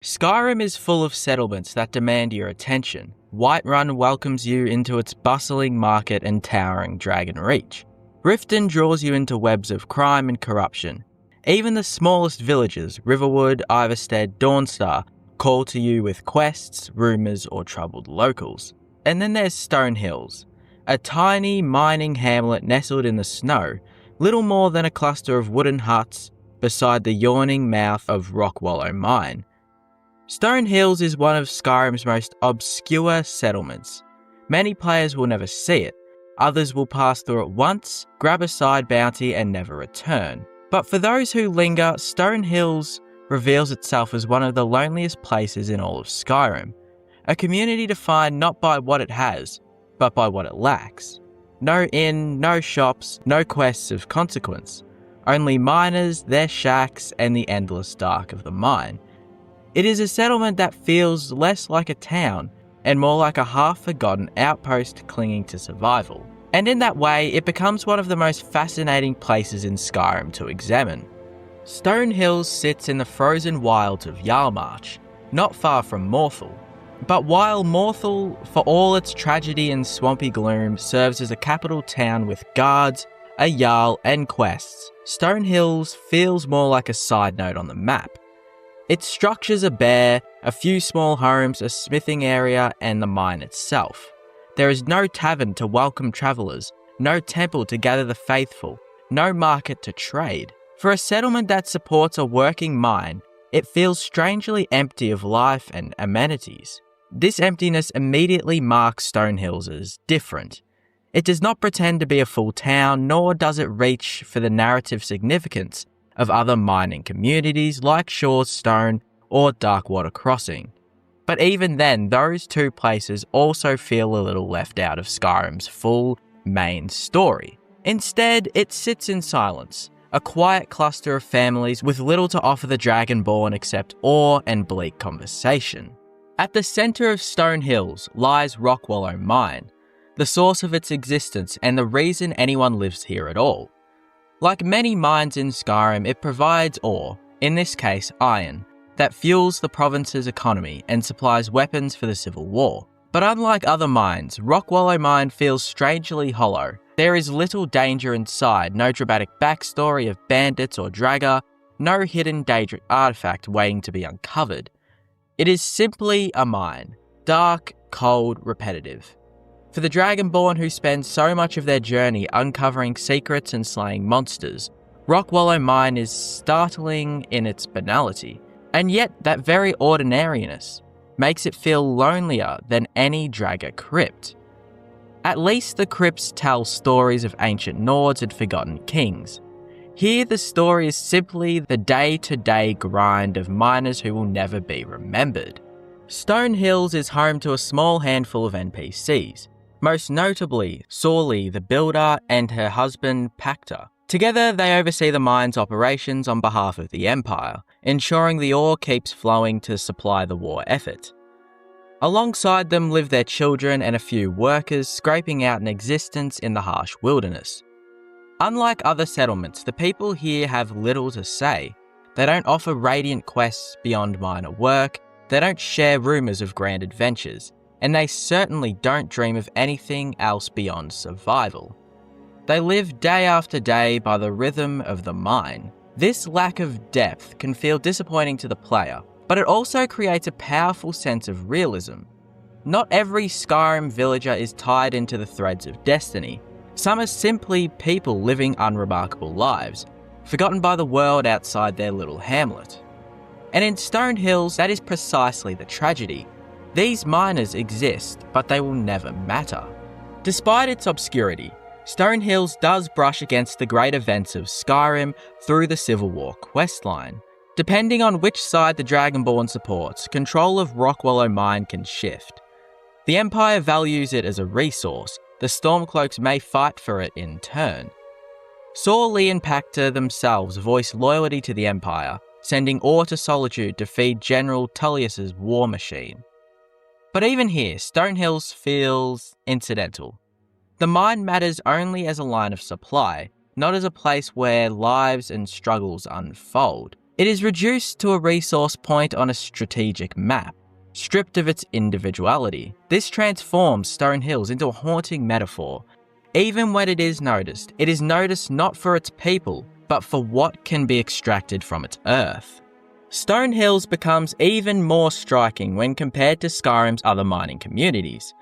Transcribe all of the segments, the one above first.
Skyrim is full of settlements that demand your attention. Whiterun welcomes you into its bustling market and towering Dragon Reach. Riften draws you into webs of crime and corruption. Even the smallest villages, Riverwood, Iverstead, Dawnstar, call to you with quests, rumours or troubled locals. And then there's Stone Hills, a tiny mining hamlet nestled in the snow, little more than a cluster of wooden huts beside the yawning mouth of Rockwallow Mine. Stone Hills is one of Skyrim's most obscure settlements. Many players will never see it, others will pass through it once, grab a side bounty and never return. But for those who linger, Stone Hills reveals itself as one of the loneliest places in all of Skyrim. A community defined not by what it has, but by what it lacks. No inn, no shops, no quests of consequence. Only miners, their shacks, and the endless dark of the mine. It is a settlement that feels less like a town and more like a half-forgotten outpost clinging to survival. And in that way, it becomes one of the most fascinating places in Skyrim to examine. Stone Hills sits in the frozen wilds of Jarlmarch, not far from Morthal. But while Morthal, for all its tragedy and swampy gloom, serves as a capital town with guards, a Jarl, and quests, Stone Hills feels more like a side note on the map. Its structures are bare, a few small homes, a smithing area, and the mine itself. There is no tavern to welcome travellers, no temple to gather the faithful, no market to trade. For a settlement that supports a working mine, it feels strangely empty of life and amenities. This emptiness immediately marks Stone Hills as different. It does not pretend to be a full town, nor does it reach for the narrative significance of other mining communities like Shaw's Stone or Darkwater Crossing. But even then, those two places also feel a little left out of Skyrim's full main story. Instead, it sits in silence, a quiet cluster of families with little to offer the Dragonborn except awe and bleak conversation. At the centre of Stone Hills lies Rockwallow Mine, the source of its existence and the reason anyone lives here at all. Like many mines in Skyrim, it provides ore, in this case iron, that fuels the province's economy and supplies weapons for the Civil War. But unlike other mines, Rockwallow Mine feels strangely hollow. There is little danger inside, no dramatic backstory of bandits or dragger, no hidden Daedric artifact waiting to be uncovered. It is simply a mine, dark, cold, repetitive. For the Dragonborn who spend so much of their journey uncovering secrets and slaying monsters, Rockwallow Mine is startling in its banality, and yet that very ordinariness makes it feel lonelier than any Dragger crypt. At least the crypts tell stories of ancient Nords and forgotten kings. Here the story is simply the day-to-day grind of miners who will never be remembered. Stone Hills is home to a small handful of NPCs, most notably Sorli the Builder and her husband Pacta. Together they oversee the mine's operations on behalf of the Empire, ensuring the ore keeps flowing to supply the war effort. Alongside them live their children and a few workers scraping out an existence in the harsh wilderness. Unlike other settlements, the people here have little to say. They don't offer radiant quests beyond minor work, they don't share rumours of grand adventures, and they certainly don't dream of anything else beyond survival. They live day after day by the rhythm of the mine. This lack of depth can feel disappointing to the player, but it also creates a powerful sense of realism. Not every Skyrim villager is tied into the threads of destiny. Some are simply people living unremarkable lives, forgotten by the world outside their little hamlet. And in Stone Hills, that is precisely the tragedy. These miners exist, but they will never matter. Despite its obscurity, Stone Hills does brush against the great events of Skyrim through the Civil War questline. Depending on which side the Dragonborn supports, control of Rockwallow Mine can shift. The Empire values it as a resource, the Stormcloaks may fight for it in turn. Sorli and Pacta themselves voice loyalty to the Empire, sending ore to Solitude to feed General Tullius's war machine. But even here, Stone Hills feels incidental. The mine matters only as a line of supply, not as a place where lives and struggles unfold. It is reduced to a resource point on a strategic map, stripped of its individuality. This transforms Stone Hills into a haunting metaphor. Even when it is noticed not for its people, but for what can be extracted from its earth. Stone Hills becomes even more striking when compared to Skyrim's other mining communities,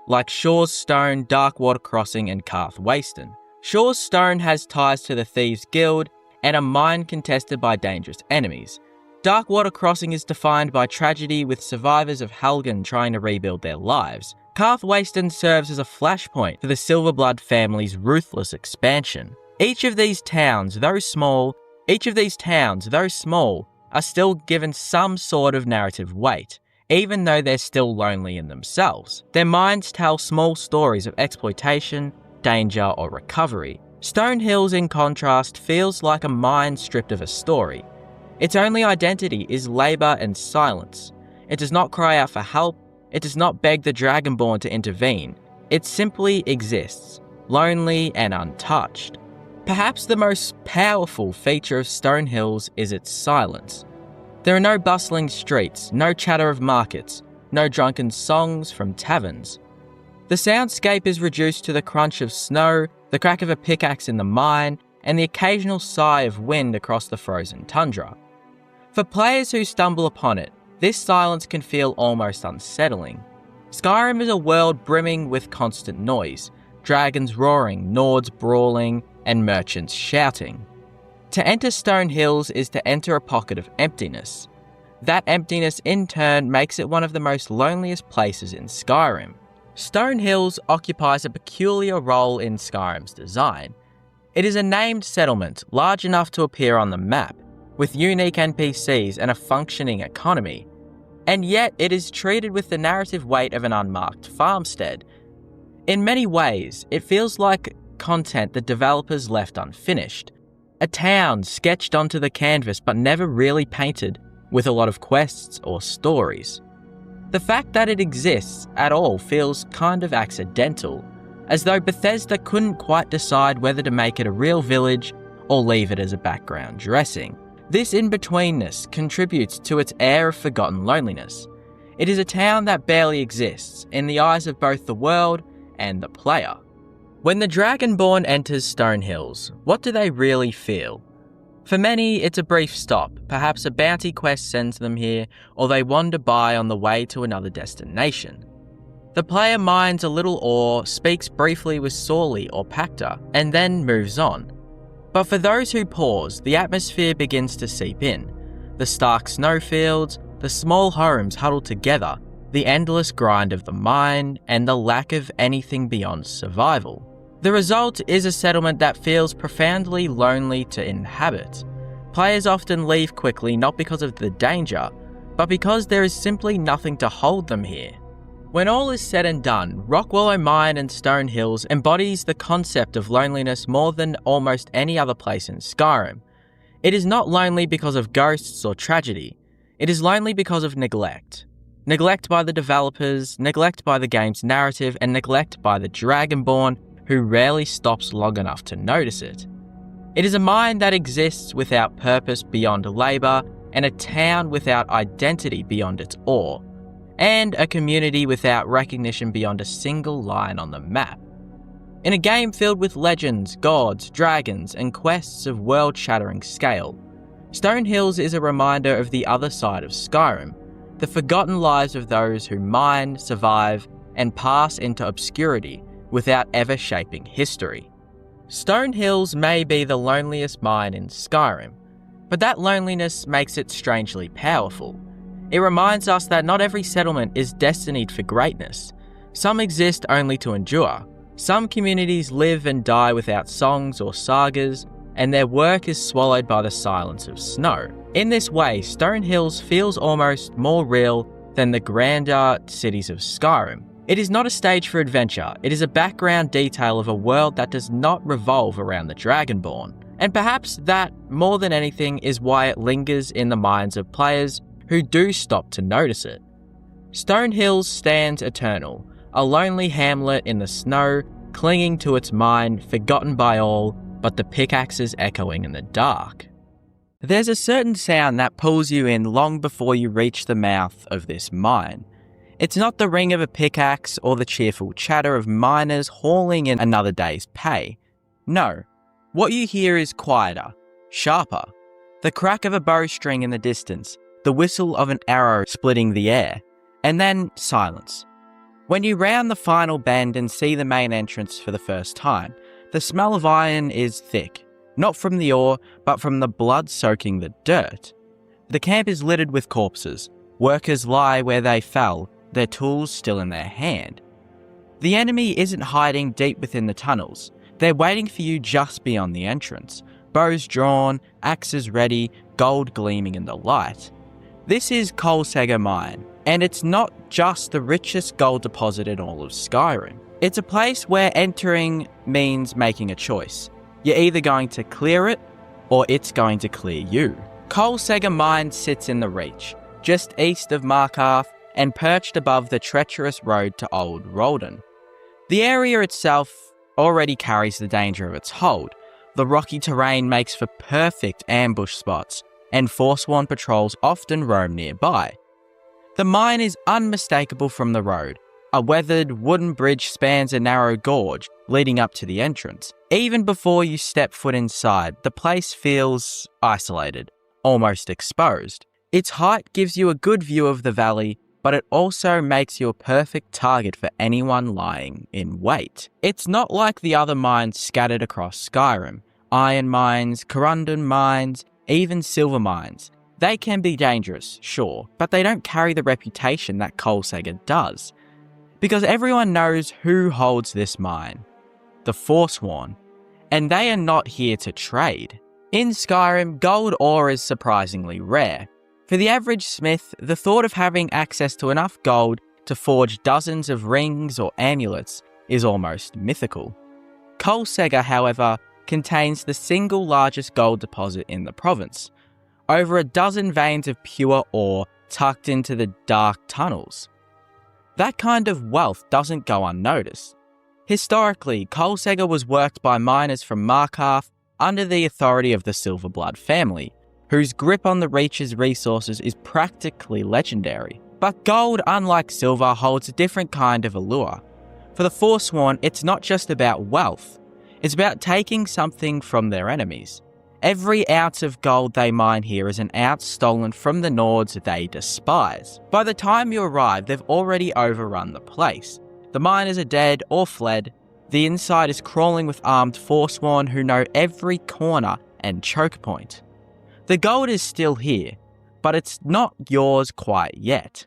like Shaw's Stone, Darkwater Crossing, and Karth Waston. Shaw's Stone has ties to the Thieves' Guild and a mine contested by dangerous enemies. Darkwater Crossing is defined by tragedy, with survivors of Helgen trying to rebuild their lives. Karth Waston serves as a flashpoint for the Silverblood family's ruthless expansion. Each of these towns, though small, are still given some sort of narrative weight, even though they're still lonely in themselves. Their minds tell small stories of exploitation, danger, or recovery. Stone Hills, in contrast, feels like a mine stripped of a story. Its only identity is labour and silence. It does not cry out for help. It does not beg the Dragonborn to intervene. It simply exists, lonely and untouched. Perhaps the most powerful feature of Stone Hills is its silence. There are no bustling streets, no chatter of markets, no drunken songs from taverns. The soundscape is reduced to the crunch of snow, the crack of a pickaxe in the mine, and the occasional sigh of wind across the frozen tundra. For players who stumble upon it, this silence can feel almost unsettling. Skyrim is a world brimming with constant noise, dragons roaring, Nords brawling, and merchants shouting. To enter Stone Hills is to enter a pocket of emptiness. That emptiness in turn makes it one of the most loneliest places in Skyrim. Stone Hills occupies a peculiar role in Skyrim's design. It is a named settlement large enough to appear on the map, with unique NPCs and a functioning economy, and yet it is treated with the narrative weight of an unmarked farmstead. In many ways, it feels like content the developers left unfinished. A town sketched onto the canvas but never really painted, with a lot of quests or stories. The fact that it exists at all feels kind of accidental, as though Bethesda couldn't quite decide whether to make it a real village or leave it as a background dressing. This in-betweenness contributes to its air of forgotten loneliness. It is a town that barely exists in the eyes of both the world and the player. When the Dragonborn enters Stone Hills, what do they really feel? For many, it's a brief stop. Perhaps a bounty quest sends them here, or they wander by on the way to another destination. The player mines a little ore, speaks briefly with Sorley or Pacta, and then moves on. But for those who pause, the atmosphere begins to seep in. The stark snowfields, the small homes huddled together, the endless grind of the mine, and the lack of anything beyond survival. The result is a settlement that feels profoundly lonely to inhabit. Players often leave quickly not because of the danger, but because there is simply nothing to hold them here. When all is said and done, Rockwallow Mine and Stone Hills embodies the concept of loneliness more than almost any other place in Skyrim. It is not lonely because of ghosts or tragedy. It is lonely because of neglect. Neglect by the developers, neglect by the game's narrative, and neglect by the Dragonborn, who rarely stops long enough to notice it. It is a mine that exists without purpose beyond labour, and a town without identity beyond its ore, and a community without recognition beyond a single line on the map. In a game filled with legends, gods, dragons, and quests of world-shattering scale, Stone Hills is a reminder of the other side of Skyrim, the forgotten lives of those who mine, survive, and pass into obscurity without ever shaping history. Stone Hills may be the loneliest mine in Skyrim, but that loneliness makes it strangely powerful. It reminds us that not every settlement is destined for greatness. Some exist only to endure. Some communities live and die without songs or sagas, and their work is swallowed by the silence of snow. In this way, Stone Hills feels almost more real than the grander cities of Skyrim. It is not a stage for adventure, it is a background detail of a world that does not revolve around the Dragonborn. And perhaps that, more than anything, is why it lingers in the minds of players who do stop to notice it. Stone Hills stands eternal, a lonely hamlet in the snow, clinging to its mine, forgotten by all, but the pickaxes echoing in the dark. There's a certain sound that pulls you in long before you reach the mouth of this mine. It's not the ring of a pickaxe or the cheerful chatter of miners hauling in another day's pay. No, what you hear is quieter, sharper. The crack of a bowstring in the distance, the whistle of an arrow splitting the air, and then silence. When you round the final bend and see the main entrance for the first time, the smell of iron is thick, not from the ore, but from the blood soaking the dirt. The camp is littered with corpses. Workers lie where they fell, their tools still in their hand. The enemy isn't hiding deep within the tunnels. They're waiting for you just beyond the entrance. Bows drawn, axes ready, gold gleaming in the light. This is cosy Mine, and it's not just the richest gold deposit in all of Skyrim. It's a place where entering means making a choice. You're either going to clear it, or it's going to clear you. cosy Mine sits in the Reach, just east of Markarth and perched above the treacherous road to Old Roldan. The area itself already carries the danger of its hold. The rocky terrain makes for perfect ambush spots, and Forsworn patrols often roam nearby. The mine is unmistakable from the road. A weathered wooden bridge spans a narrow gorge leading up to the entrance. Even before you step foot inside, the place feels isolated, almost exposed. Its height gives you a good view of the valley, but it also makes you a perfect target for anyone lying in wait. It's not like the other mines scattered across Skyrim. Iron mines, corundum mines, even silver mines. They can be dangerous, sure, but they don't carry the reputation that cosy does. Because everyone knows who holds this mine. The Forsworn. And they are not here to trade. In Skyrim, gold ore is surprisingly rare. For the average smith, the thought of having access to enough gold to forge dozens of rings or amulets is almost mythical. cosy, however, contains the single largest gold deposit in the province. Over a dozen veins of pure ore tucked into the dark tunnels. That kind of wealth doesn't go unnoticed. Historically, cosy was worked by miners from Markarth under the authority of the Silverblood family, whose grip on the Reach's resources is practically legendary. But gold, unlike silver, holds a different kind of allure. For the Forsworn, it's not just about wealth. It's about taking something from their enemies. Every ounce of gold they mine here is an ounce stolen from the Nords they despise. By the time you arrive, they've already overrun the place. The miners are dead or fled. The inside is crawling with armed Forsworn who know every corner and choke point. The gold is still here, but it's not yours quite yet.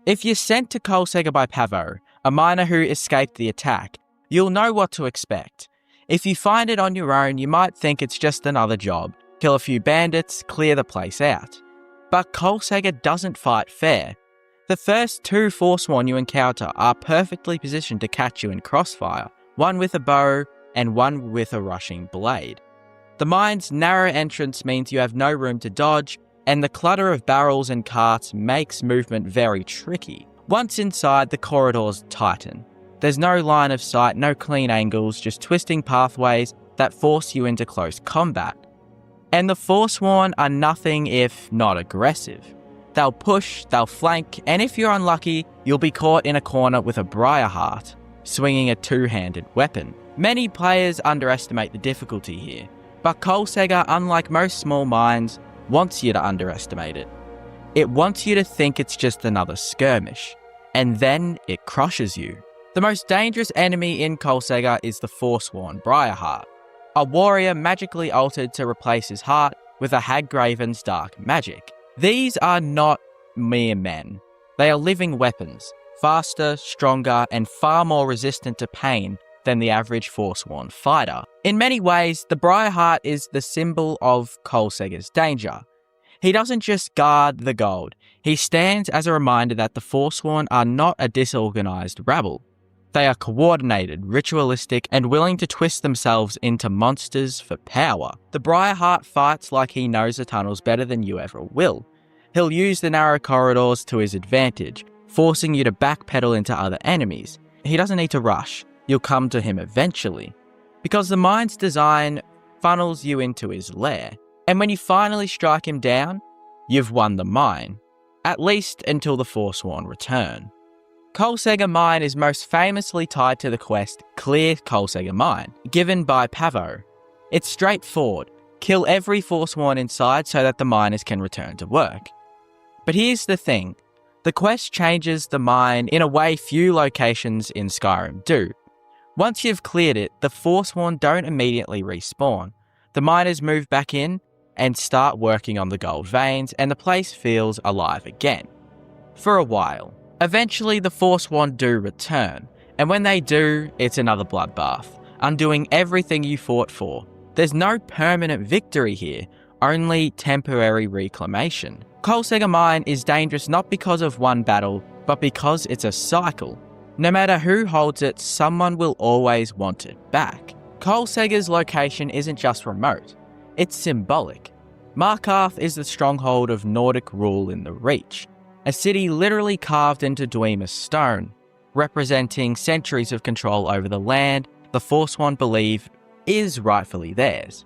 If you're sent to cosy by Pavo, a miner who escaped the attack, you'll know what to expect. If you find it on your own, you might think it's just another job. Kill a few bandits, clear the place out. But cosy doesn't fight fair. The first two Forsworn you encounter are perfectly positioned to catch you in crossfire, one with a bow and one with a rushing blade. The mine's narrow entrance means you have no room to dodge, and the clutter of barrels and carts makes movement very tricky. Once inside, the corridors tighten. There's no line of sight, no clean angles, just twisting pathways that force you into close combat. And the Forsworn are nothing if not aggressive. They'll push, they'll flank, and if you're unlucky, you'll be caught in a corner with a Briarheart, swinging a two-handed weapon. Many players underestimate the difficulty here, but cosy, unlike most small mines, wants you to underestimate it. It wants you to think it's just another skirmish, and then it crushes you. The most dangerous enemy in cosy is the Forsworn Briarheart, a warrior magically altered to replace his heart with a Haggraven's dark magic. These are not mere men. They are living weapons, faster, stronger, and far more resistant to pain than the average Forsworn fighter. In many ways, the Briarheart is the symbol of cosy's danger. He doesn't just guard the gold, he stands as a reminder that the Forsworn are not a disorganized rabble. They are coordinated, ritualistic, and willing to twist themselves into monsters for power. The Briarheart fights like he knows the tunnels better than you ever will. He'll use the narrow corridors to his advantage, forcing you to backpedal into other enemies. He doesn't need to rush. You'll come to him eventually, because the mine's design funnels you into his lair. And when you finally strike him down, you've won the mine, at least until the Forsworn return. Colsegger Mine is most famously tied to the quest Clear Colsegger Mine, given by Pavo. It's straightforward: kill every Forsworn inside so that the miners can return to work. But here's the thing, the quest changes the mine in a way few locations in Skyrim do. Once you've cleared it, the Forsworn don't immediately respawn. The miners move back in and start working on the gold veins, and the place feels alive again. For a while. Eventually, the Forsworn do return, and when they do, it's another bloodbath, undoing everything you fought for. There's no permanent victory here, only temporary reclamation. Colsegger Mine is dangerous not because of one battle, but because it's a cycle. No matter who holds it, someone will always want it back. Colsegger's location isn't just remote, it's symbolic. Markarth is the stronghold of Nordic rule in the Reach, a city literally carved into Dwemer's stone, representing centuries of control over the land the Forsworn believe is rightfully theirs.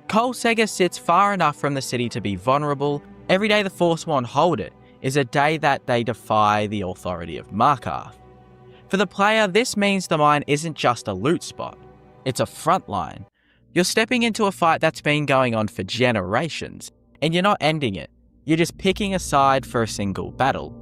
Colsegger sits far enough from the city to be vulnerable. Every day the Forsworn hold it is a day that they defy the authority of Markarth. For the player, this means the mine isn't just a loot spot, it's a front line. You're stepping into a fight that's been going on for generations, and you're not ending it. You're just picking a side for a single battle.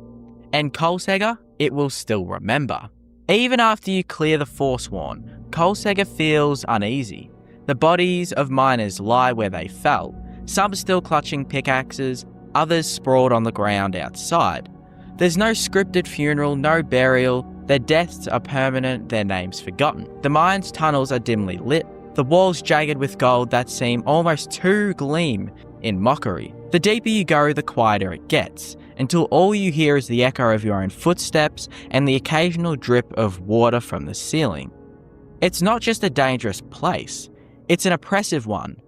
And Colsegger, it will still remember. Even after you clear the Forsworn, Colsegger feels uneasy. The bodies of miners lie where they fell, some still clutching pickaxes, others sprawled on the ground outside. There's no scripted funeral, no burial, their deaths are permanent, their names forgotten. The mine's tunnels are dimly lit, the walls jagged with gold that seem almost to gleam in mockery. The deeper you go, the quieter it gets, until all you hear is the echo of your own footsteps and the occasional drip of water from the ceiling. It's not just a dangerous place, it's an oppressive one.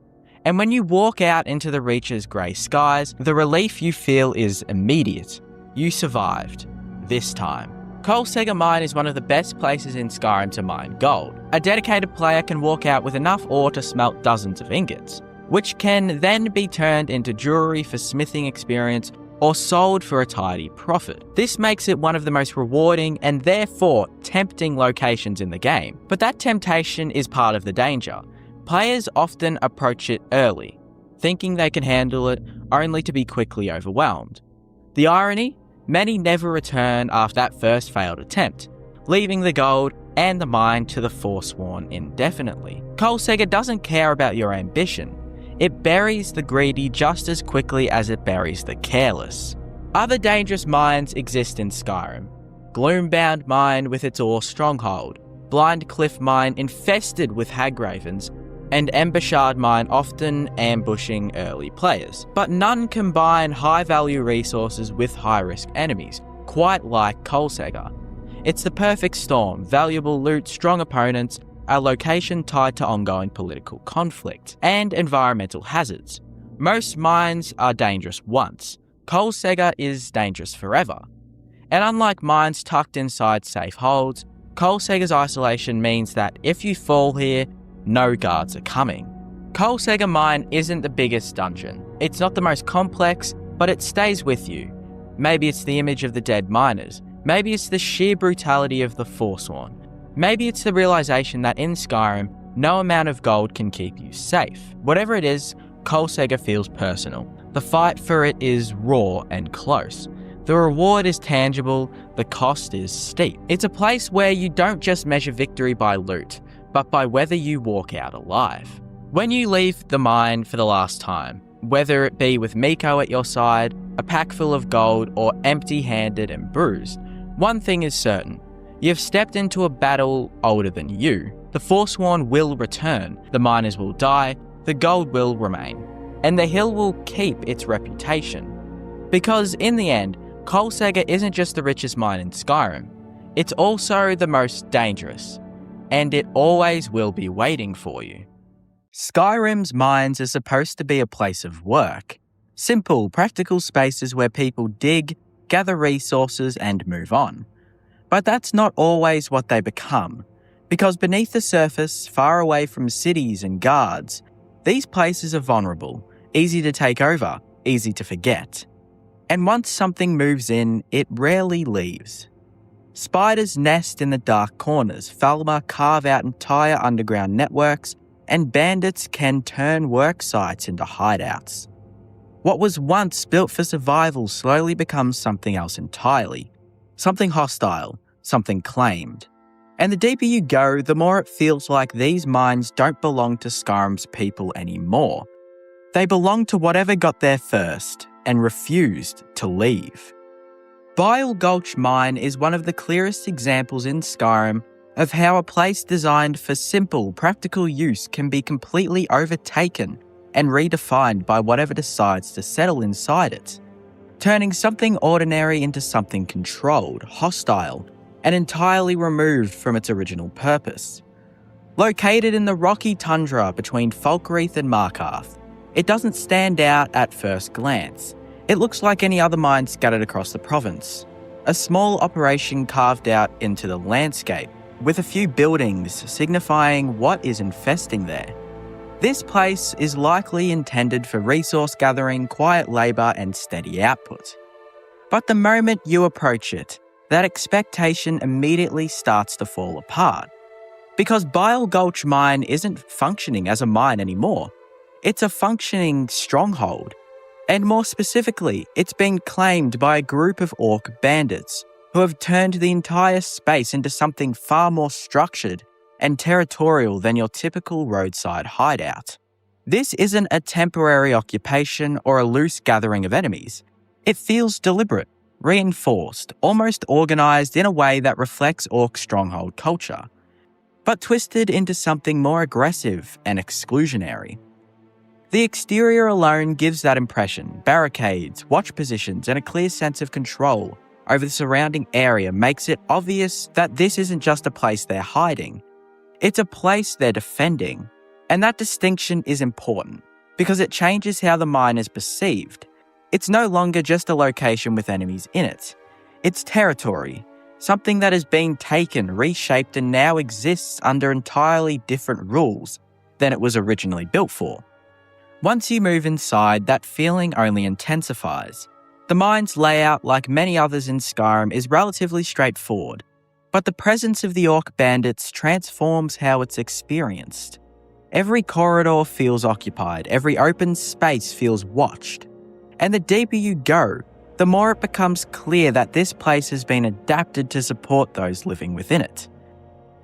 And when you walk out into the Reach's grey skies, the relief you feel is immediate. You survived. This time. Colsegger Mine is one of the best places in Skyrim to mine gold. A dedicated player can walk out with enough ore to smelt dozens of ingots, which can then be turned into jewelry for smithing experience or sold for a tidy profit. This makes it one of the most rewarding and therefore tempting locations in the game. But that temptation is part of the danger. Players often approach it early, thinking they can handle it, only to be quickly overwhelmed. The irony? Many never return after that first failed attempt, leaving the gold and the mine to the Forsworn indefinitely. Colsegger doesn't care about your ambition. It buries the greedy just as quickly as it buries the careless. Other dangerous mines exist in Skyrim. Gloombound Mine with its ore stronghold, Blind Cliff Mine infested with hagravens, and Embershard Mine often ambushing early players. But none combine high-value resources with high-risk enemies, quite like Colsegger. It's the perfect storm: valuable loot, strong opponents, a location tied to ongoing political conflict, and environmental hazards. Most mines are dangerous once. Colsegger is dangerous forever. And unlike mines tucked inside safe holds, Colsegger's isolation means that if you fall here, no guards are coming. Colsegger Mine isn't the biggest dungeon. It's not the most complex, but it stays with you. Maybe it's the image of the dead miners. Maybe it's the sheer brutality of the Forsworn. Maybe it's the realization that in Skyrim, no amount of gold can keep you safe. Whatever it is, Colsegger feels personal. The fight for it is raw and close. The reward is tangible, the cost is steep. It's a place where you don't just measure victory by loot, but by whether you walk out alive. When you leave the mine for the last time, whether it be with Miko at your side, a pack full of gold, or empty-handed and bruised, one thing is certain: you've stepped into a battle older than you. The Forsworn will return, the miners will die, the gold will remain, and the hill will keep its reputation. Because in the end, Colsegger isn't just the richest mine in Skyrim, it's also the most dangerous. And it always will be waiting for you. Skyrim's mines are supposed to be a place of work. Simple, practical spaces where people dig, gather resources, and move on. But that's not always what they become. Because beneath the surface, far away from cities and guards, these places are vulnerable, easy to take over, easy to forget. And once something moves in, it rarely leaves. Spiders nest in the dark corners, Falmer carve out entire underground networks, and bandits can turn work sites into hideouts. What was once built for survival slowly becomes something else entirely. Something hostile, something claimed. And the deeper you go, the more it feels like these mines don't belong to Skyrim's people anymore. They belong to whatever got there first and refused to leave. Bile Gulch Mine is one of the clearest examples in Skyrim of how a place designed for simple, practical use can be completely overtaken and redefined by whatever decides to settle inside it, turning something ordinary into something controlled, hostile, and entirely removed from its original purpose. Located in the rocky tundra between Falkreath and Markarth, it doesn't stand out at first glance. It looks like any other mine scattered across the province. A small operation carved out into the landscape, with a few buildings signifying what is infesting there. This place is likely intended for resource gathering, quiet labour and steady output. But the moment you approach it, that expectation immediately starts to fall apart. Because Bile Gulch Mine isn't functioning as a mine anymore. It's a functioning stronghold. And more specifically, it's been claimed by a group of orc bandits who have turned the entire space into something far more structured and territorial than your typical roadside hideout. This isn't a temporary occupation or a loose gathering of enemies. It feels deliberate, reinforced, almost organised in a way that reflects orc stronghold culture, but twisted into something more aggressive and exclusionary. The exterior alone gives that impression. Barricades, watch positions, and a clear sense of control over the surrounding area makes it obvious that this isn't just a place they're hiding. It's a place they're defending. And that distinction is important because it changes how the mine is perceived. It's no longer just a location with enemies in it. It's territory, something that has been taken, reshaped, and now exists under entirely different rules than it was originally built for. Once you move inside, that feeling only intensifies. The mine's layout, like many others in Skyrim, is relatively straightforward, but the presence of the orc bandits transforms how it's experienced. Every corridor feels occupied, every open space feels watched. And the deeper you go, the more it becomes clear that this place has been adapted to support those living within it.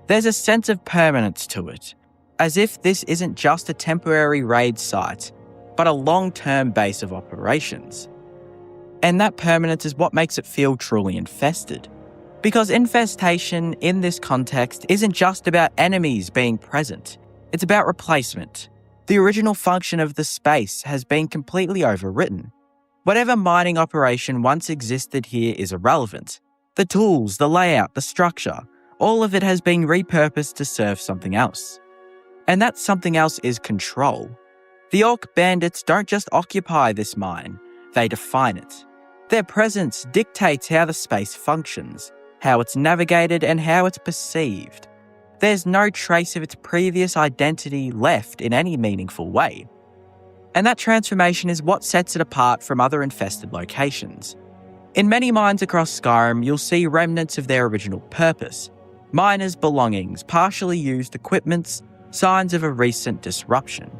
There's a sense of permanence to it, as if this isn't just a temporary raid site, but a long-term base of operations. And that permanence is what makes it feel truly infested. Because infestation in this context isn't just about enemies being present, it's about replacement. The original function of the space has been completely overwritten. Whatever mining operation once existed here is irrelevant. The tools, the layout, the structure, all of it has been repurposed to serve something else. And that something else is control. The orc bandits don't just occupy this mine, they define it. Their presence dictates how the space functions, how it's navigated, and how it's perceived. There's no trace of its previous identity left in any meaningful way. And that transformation is what sets it apart from other infested locations. In many mines across Skyrim, you'll see remnants of their original purpose. Miners' belongings, partially used equipments, signs of a recent disruption.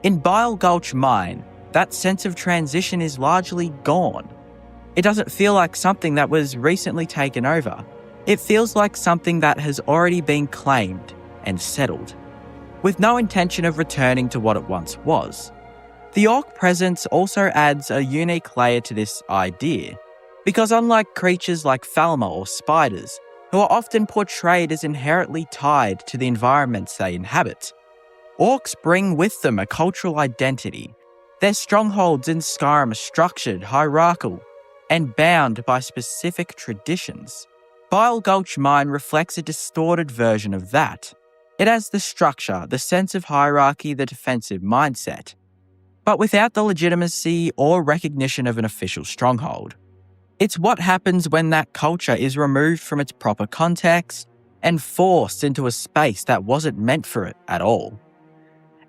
In Bile Gulch Mine, that sense of transition is largely gone. It doesn't feel like something that was recently taken over. It feels like something that has already been claimed and settled, with no intention of returning to what it once was. The orc presence also adds a unique layer to this idea, because unlike creatures like Falmer or spiders, who are often portrayed as inherently tied to the environments they inhabit, orcs bring with them a cultural identity. Their strongholds in Skyrim are structured, hierarchical, and bound by specific traditions. Bile Gulch Mine reflects a distorted version of that. It has the structure, the sense of hierarchy, the defensive mindset, but without the legitimacy or recognition of an official stronghold. It's what happens when that culture is removed from its proper context and forced into a space that wasn't meant for it at all.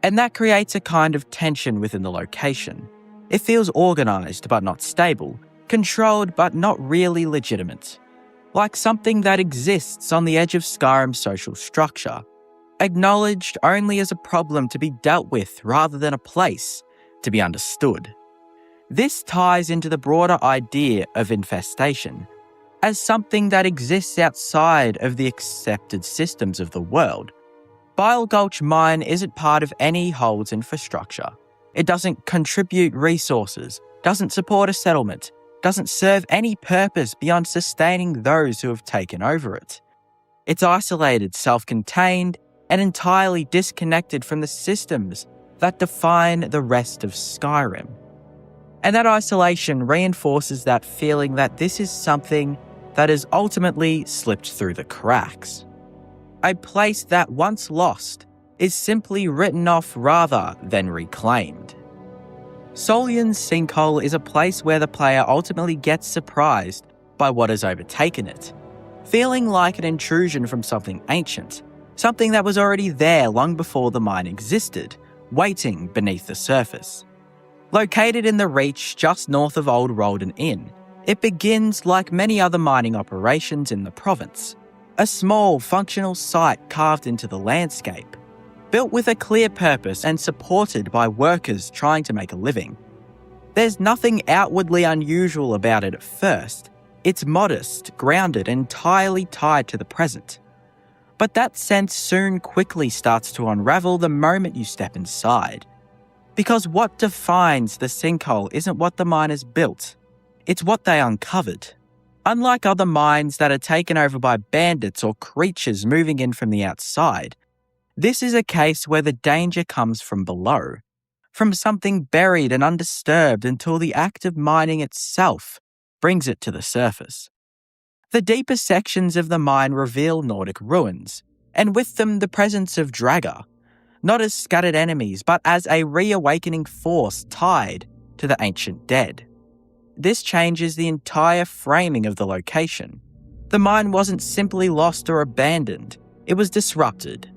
And that creates a kind of tension within the location. It feels organised but not stable, controlled but not really legitimate. Like something that exists on the edge of Skyrim's social structure, acknowledged only as a problem to be dealt with rather than a place to be understood. This ties into the broader idea of infestation as something that exists outside of the accepted systems of the world. Bile Gulch Mine isn't part of any Hold's infrastructure. It doesn't contribute resources, doesn't support a settlement, doesn't serve any purpose beyond sustaining those who have taken over it. It's isolated, self-contained, and entirely disconnected from the systems that define the rest of Skyrim. And that isolation reinforces that feeling that this is something that has ultimately slipped through the cracks. A place that once lost is simply written off rather than reclaimed. Solyon's Sinkhole is a place where the player ultimately gets surprised by what has overtaken it, feeling like an intrusion from something ancient, something that was already there long before the mine existed, waiting beneath the surface. Located in the Reach just north of Old Roldan Inn, it begins like many other mining operations in the province. A small, functional site carved into the landscape, built with a clear purpose and supported by workers trying to make a living. There's nothing outwardly unusual about it at first. It's modest, grounded, and entirely tied to the present. But that sense soon quickly starts to unravel the moment you step inside. Because what defines the sinkhole isn't what the miners built, it's what they uncovered. Unlike other mines that are taken over by bandits or creatures moving in from the outside, this is a case where the danger comes from below, from something buried and undisturbed until the act of mining itself brings it to the surface. The deeper sections of the mine reveal Nordic ruins, and with them the presence of Draga, not as scattered enemies but as a reawakening force tied to the ancient dead. This changes the entire framing of the location. The mine wasn't simply lost or abandoned, it was disrupted.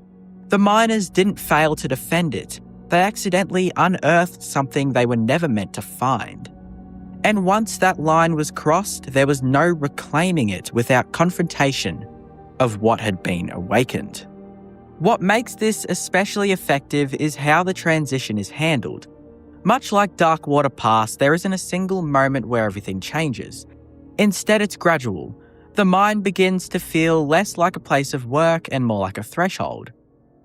The miners didn't fail to defend it, they accidentally unearthed something they were never meant to find. And once that line was crossed, there was no reclaiming it without confrontation of what had been awakened. What makes this especially effective is how the transition is handled. Much like Darkwater Pass, there isn't a single moment where everything changes. Instead, it's gradual. The mine begins to feel less like a place of work and more like a threshold.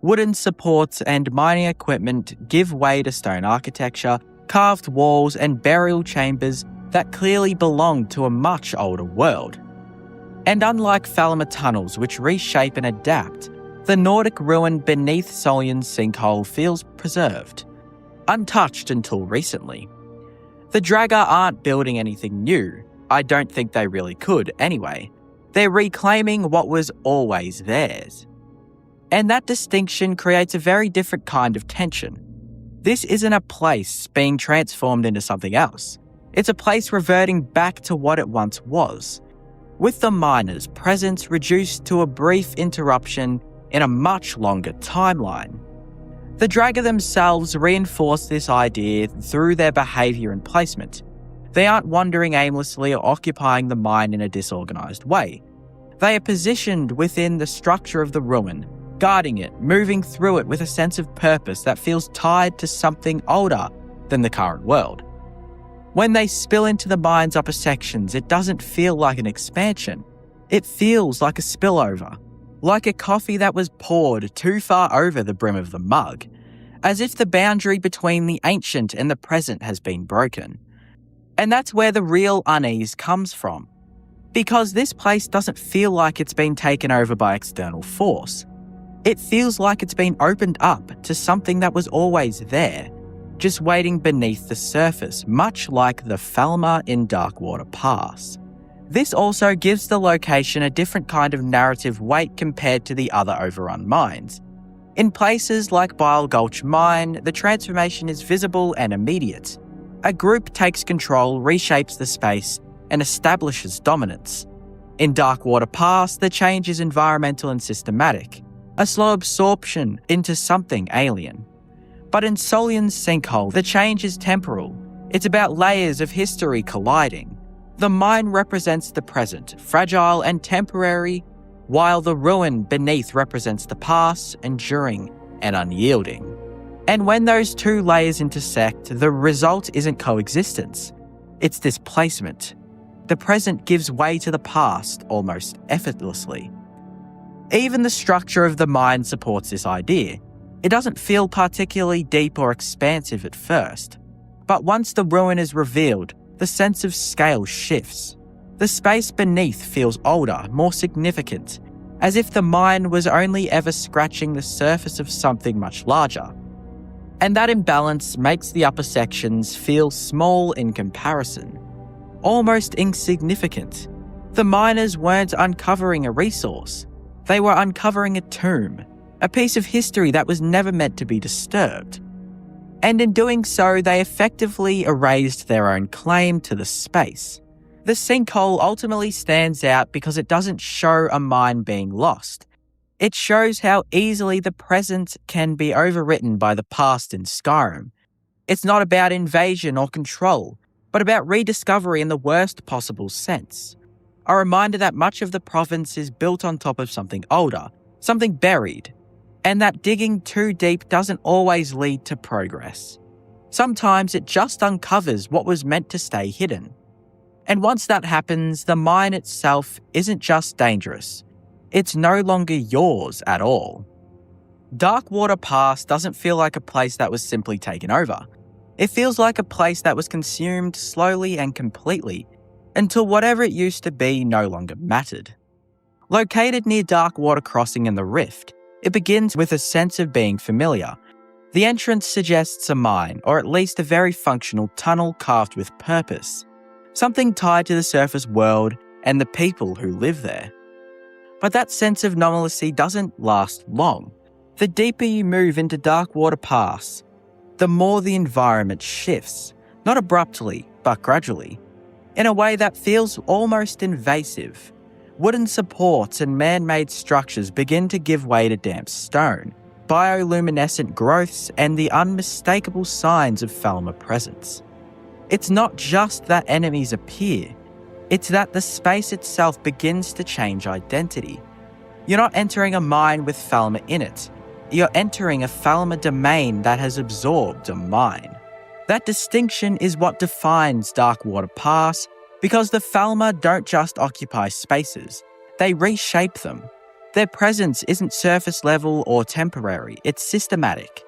Wooden supports and mining equipment give way to stone architecture, carved walls, and burial chambers that clearly belong to a much older world. And unlike Falmer tunnels, which reshape and adapt, the Nordic ruin beneath Solyon's Sinkhole feels preserved, untouched until recently. The Draga aren't building anything new. I don't think they really could anyway. They're reclaiming what was always theirs. And that distinction creates a very different kind of tension. This isn't a place being transformed into something else. It's a place reverting back to what it once was, with the miners' presence reduced to a brief interruption in a much longer timeline. The Draga themselves reinforce this idea through their behaviour and placement. They aren't wandering aimlessly or occupying the mine in a disorganised way. They are positioned within the structure of the ruin, guarding it, moving through it with a sense of purpose that feels tied to something older than the current world. When they spill into the mine's upper sections, it doesn't feel like an expansion. It feels like a spillover, like a coffee that was poured too far over the brim of the mug, as if the boundary between the ancient and the present has been broken. And that's where the real unease comes from, because this place doesn't feel like it's been taken over by external force. It feels like it's been opened up to something that was always there, just waiting beneath the surface, much like the Falmer in Darkwater Pass. This also gives the location a different kind of narrative weight compared to the other overrun mines. In places like Bile Gulch Mine, the transformation is visible and immediate. A group takes control, reshapes the space, and establishes dominance. In Darkwater Pass, the change is environmental and systematic, a slow absorption into something alien. But in Solion's sinkhole, the change is temporal. It's about layers of history colliding. The mine represents the present, fragile and temporary, while the ruin beneath represents the past, enduring and unyielding. And when those two layers intersect, the result isn't coexistence, it's displacement. The present gives way to the past almost effortlessly. Even the structure of the mine supports this idea. It doesn't feel particularly deep or expansive at first, but once the ruin is revealed, the sense of scale shifts. The space beneath feels older, more significant, as if the mine was only ever scratching the surface of something much larger. And that imbalance makes the upper sections feel small in comparison, almost insignificant. The miners weren't uncovering a resource, they were uncovering a tomb, a piece of history that was never meant to be disturbed. And in doing so, they effectively erased their own claim to the space. The sinkhole ultimately stands out because it doesn't show a mine being lost. It shows how easily the present can be overwritten by the past in Skyrim. It's not about invasion or control, but about rediscovery in the worst possible sense. A reminder that much of the province is built on top of something older, something buried, and that digging too deep doesn't always lead to progress. Sometimes it just uncovers what was meant to stay hidden. And once that happens, the mine itself isn't just dangerous, it's no longer yours at all. Darkwater Pass doesn't feel like a place that was simply taken over. It feels like a place that was consumed slowly and completely, until whatever it used to be no longer mattered. Located near Darkwater Crossing and the Rift, it begins with a sense of being familiar. The entrance suggests a mine, or at least a very functional tunnel carved with purpose, something tied to the surface world and the people who live there. But that sense of normalcy doesn't last long. The deeper you move into Darkwater Pass, the more the environment shifts, not abruptly, but gradually, in a way that feels almost invasive. Wooden supports and man-made structures begin to give way to damp stone, bioluminescent growths, and the unmistakable signs of Falmer presence. It's not just that enemies appear, it's that the space itself begins to change identity. You're not entering a mine with Falmer in it, you're entering a Falmer domain that has absorbed a mine. That distinction is what defines Darkwater Pass, because the Falmer don't just occupy spaces, they reshape them. Their presence isn't surface level or temporary, it's systematic.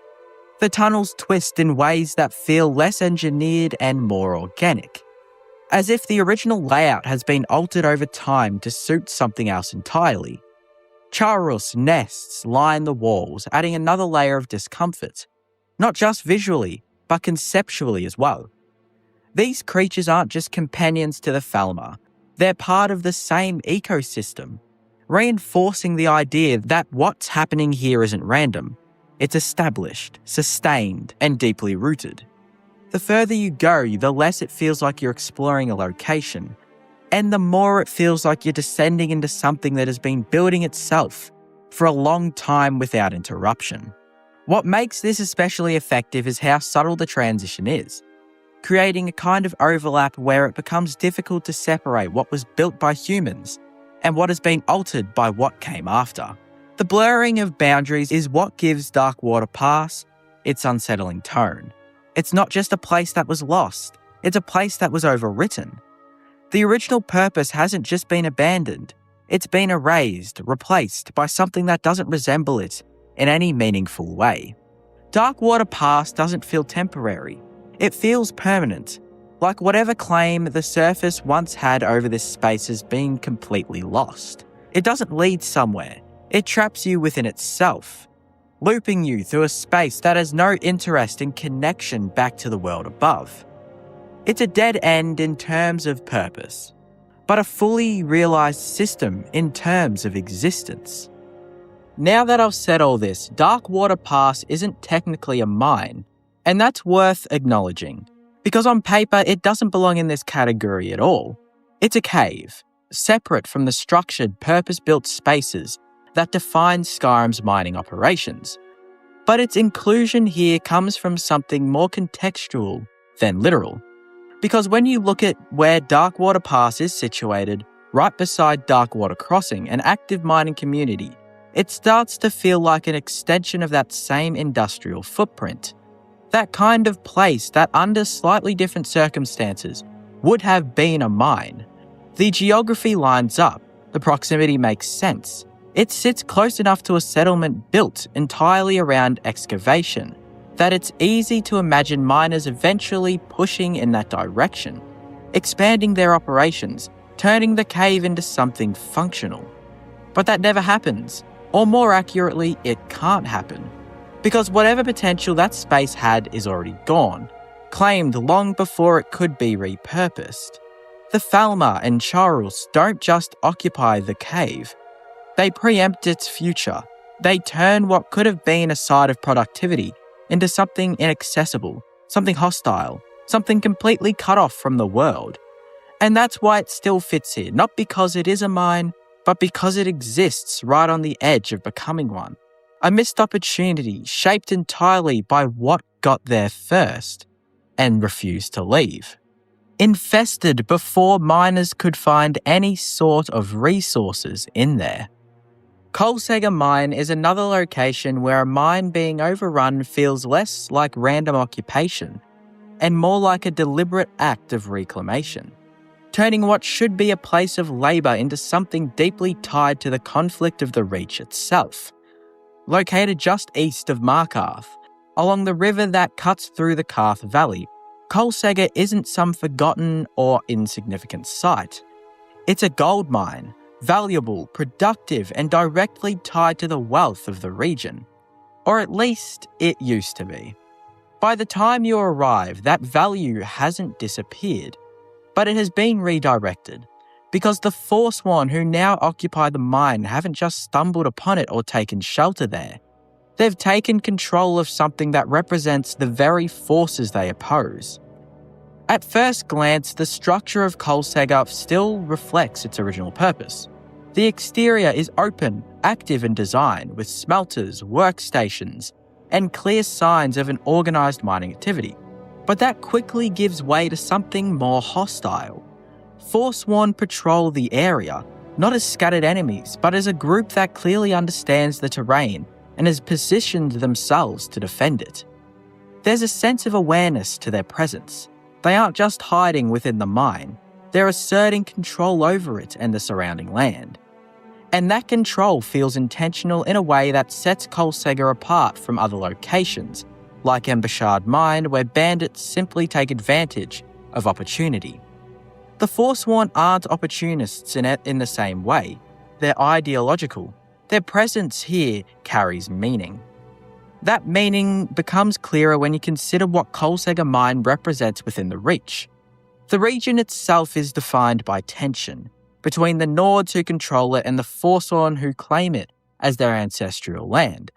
The tunnels twist in ways that feel less engineered and more organic, as if the original layout has been altered over time to suit something else entirely. Charus nests line the walls, adding another layer of discomfort, not just visually, but conceptually as well. These creatures aren't just companions to the Falmer, they're part of the same ecosystem, reinforcing the idea that what's happening here isn't random. It's established, sustained, and deeply rooted. The further you go, the less it feels like you're exploring a location, and the more it feels like you're descending into something that has been building itself for a long time without interruption. What makes this especially effective is how subtle the transition is, creating a kind of overlap where it becomes difficult to separate what was built by humans and what has been altered by what came after. The blurring of boundaries is what gives Darkwater Pass its unsettling tone. It's not just a place that was lost, it's a place that was overwritten. The original purpose hasn't just been abandoned, it's been erased, replaced by something that doesn't resemble it in any meaningful way. Darkwater Pass doesn't feel temporary, it feels permanent, like whatever claim the surface once had over this space has been completely lost. It doesn't lead somewhere, it traps you within itself, looping you through a space that has no interest in connection back to the world above. It's a dead end in terms of purpose, but a fully realised system in terms of existence. Now that I've said all this, Darkwater Pass isn't technically a mine, and that's worth acknowledging, because on paper it doesn't belong in this category at all. It's a cave, separate from the structured, purpose-built spaces that define Skyrim's mining operations. But its inclusion here comes from something more contextual than literal. Because when you look at where Darkwater Pass is situated, right beside Darkwater Crossing, an active mining community, it starts to feel like an extension of that same industrial footprint. That kind of place that, under slightly different circumstances, would have been a mine. The geography lines up, the proximity makes sense. It sits close enough to a settlement built entirely around excavation that it's easy to imagine miners eventually pushing in that direction, expanding their operations, turning the cave into something functional. But that never happens, or more accurately, it can't happen, because whatever potential that space had is already gone, claimed long before it could be repurposed. The Falmer and Charles don't just occupy the cave, they preempt its future. They turn what could have been a site of productivity into something inaccessible, something hostile, something completely cut off from the world. And that's why it still fits here, not because it is a mine, but because it exists right on the edge of becoming one. A missed opportunity shaped entirely by what got there first and refused to leave. Infested before miners could find any sort of resources in there. Colsager Mine is another location where a mine being overrun feels less like random occupation and more like a deliberate act of reclamation, turning what should be a place of labour into something deeply tied to the conflict of the Reach itself. Located just east of Markarth, along the river that cuts through the Karth Valley, Colsager isn't some forgotten or insignificant site. It's a gold mine, valuable, productive, and directly tied to the wealth of the region. Or at least, it used to be. By the time you arrive, that value hasn't disappeared, but it has been redirected, because the Forsworn who now occupy the mine haven't just stumbled upon it or taken shelter there. They've taken control of something that represents the very forces they oppose. At first glance, the structure of Colsager still reflects its original purpose. The exterior is open, active in design, with smelters, workstations, and clear signs of an organised mining activity. But that quickly gives way to something more hostile. Forsworn patrol the area, not as scattered enemies, but as a group that clearly understands the terrain and has positioned themselves to defend it. There's a sense of awareness to their presence. They aren't just hiding within the mine, they're asserting control over it and the surrounding land. And that control feels intentional in a way that sets Colsager apart from other locations, like Embouchard Mine, where bandits simply take advantage of opportunity. The Forsworn aren't opportunists in the same way. They're ideological. Their presence here carries meaning. That meaning becomes clearer when you consider what Colsager Mine represents within the Reach. The region itself is defined by tension between the Nords who control it and the Forsworn who claim it as their ancestral land.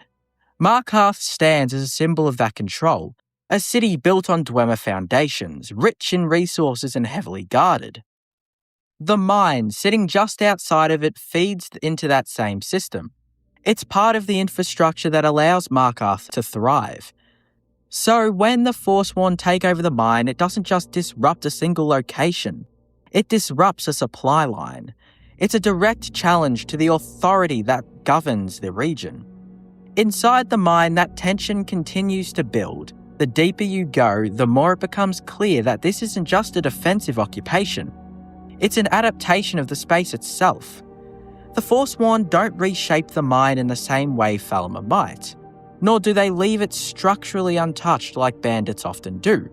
Markarth stands as a symbol of that control, a city built on Dwemer foundations, rich in resources and heavily guarded. The mine, sitting just outside of it, feeds into that same system. It's part of the infrastructure that allows Markarth to thrive. So when the Forsworn take over the mine, it doesn't just disrupt a single location. It disrupts a supply line. It's a direct challenge to the authority that governs the region. Inside the mine, that tension continues to build. The deeper you go, the more it becomes clear that this isn't just a defensive occupation. It's an adaptation of the space itself. The Forsworn don't reshape the mine in the same way Falmer might, nor do they leave it structurally untouched like bandits often do.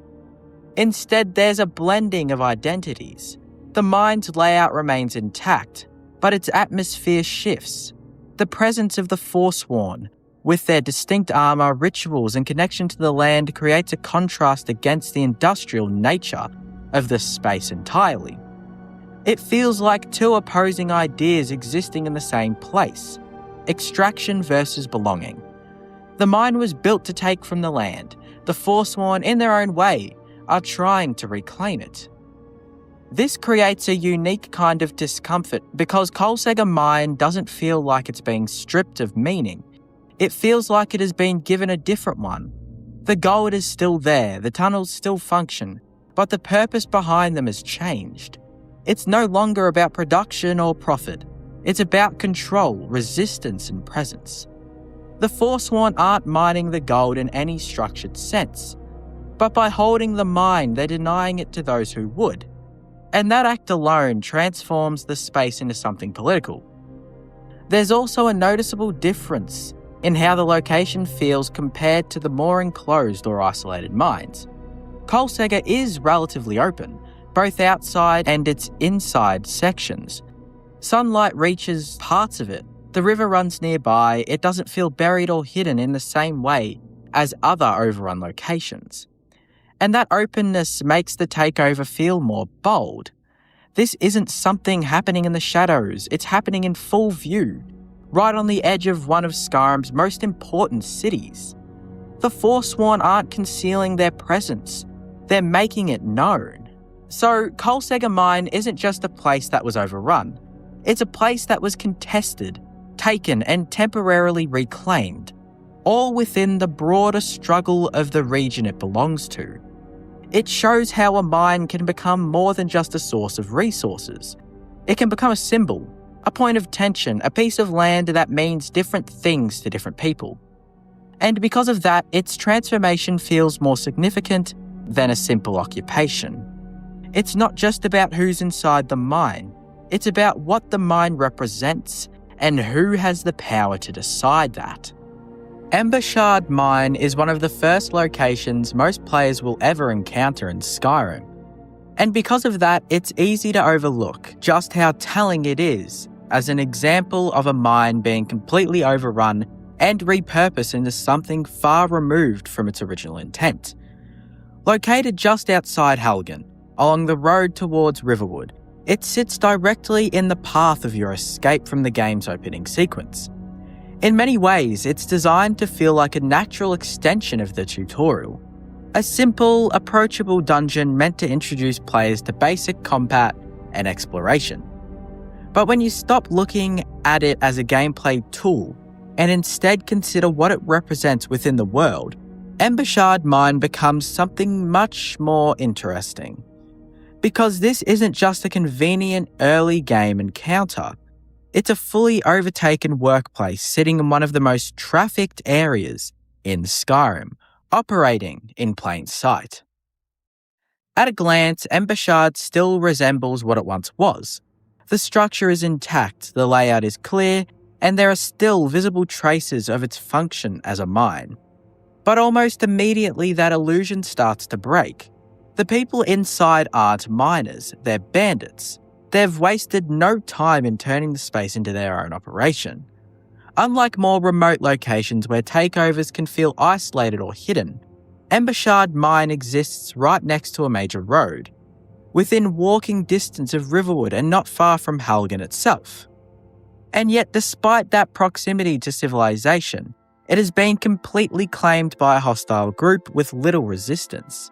Instead, there's a blending of identities. The mine's layout remains intact, but its atmosphere shifts. The presence of the Forsworn, with their distinct armour, rituals, and connection to the land, creates a contrast against the industrial nature of the space entirely. It feels like two opposing ideas existing in the same place: extraction versus belonging. The mine was built to take from the land. The Forsworn, in their own way, are trying to reclaim it. This creates a unique kind of discomfort because Colsager Mine doesn't feel like it's being stripped of meaning. It feels like it has been given a different one. The gold is still there, the tunnels still function, but the purpose behind them has changed. It's no longer about production or profit. It's about control, resistance, and presence. The Forsworn aren't mining the gold in any structured sense, but by holding the mine, they're denying it to those who would. And that act alone transforms the space into something political. There's also a noticeable difference in how the location feels compared to the more enclosed or isolated mines. Colsega is relatively open, both outside and its inside sections. Sunlight reaches parts of it. The river runs nearby. It doesn't feel buried or hidden in the same way as other overrun locations. And that openness makes the takeover feel more bold. This isn't something happening in the shadows, it's happening in full view, right on the edge of one of Skyrim's most important cities. The Forsworn aren't concealing their presence, they're making it known. So Colsega Mine isn't just a place that was overrun, it's a place that was contested, taken and temporarily reclaimed, all within the broader struggle of the region it belongs to. It shows how a mine can become more than just a source of resources. It can become a symbol, a point of tension, a piece of land that means different things to different people. And because of that, its transformation feels more significant than a simple occupation. It's not just about who's inside the mine, it's about what the mine represents and who has the power to decide that. Embershard Mine is one of the first locations most players will ever encounter in Skyrim. And because of that, it's easy to overlook just how telling it is as an example of a mine being completely overrun and repurposed into something far removed from its original intent. Located just outside Helgen, along the road towards Riverwood, it sits directly in the path of your escape from the game's opening sequence. In many ways, it's designed to feel like a natural extension of the tutorial. A simple, approachable dungeon meant to introduce players to basic combat and exploration. But when you stop looking at it as a gameplay tool and instead consider what it represents within the world, Embershard Mine becomes something much more interesting. Because this isn't just a convenient early game encounter, it's a fully overtaken workplace sitting in one of the most trafficked areas in Skyrim, operating in plain sight. At a glance, Embershard still resembles what it once was. The structure is intact, the layout is clear, and there are still visible traces of its function as a mine. But almost immediately that illusion starts to break. The people inside aren't miners, they're bandits. They've wasted no time in turning the space into their own operation. Unlike more remote locations where takeovers can feel isolated or hidden, Embershard Mine exists right next to a major road, within walking distance of Riverwood and not far from Helgen itself. And yet, despite that proximity to civilization, it has been completely claimed by a hostile group with little resistance.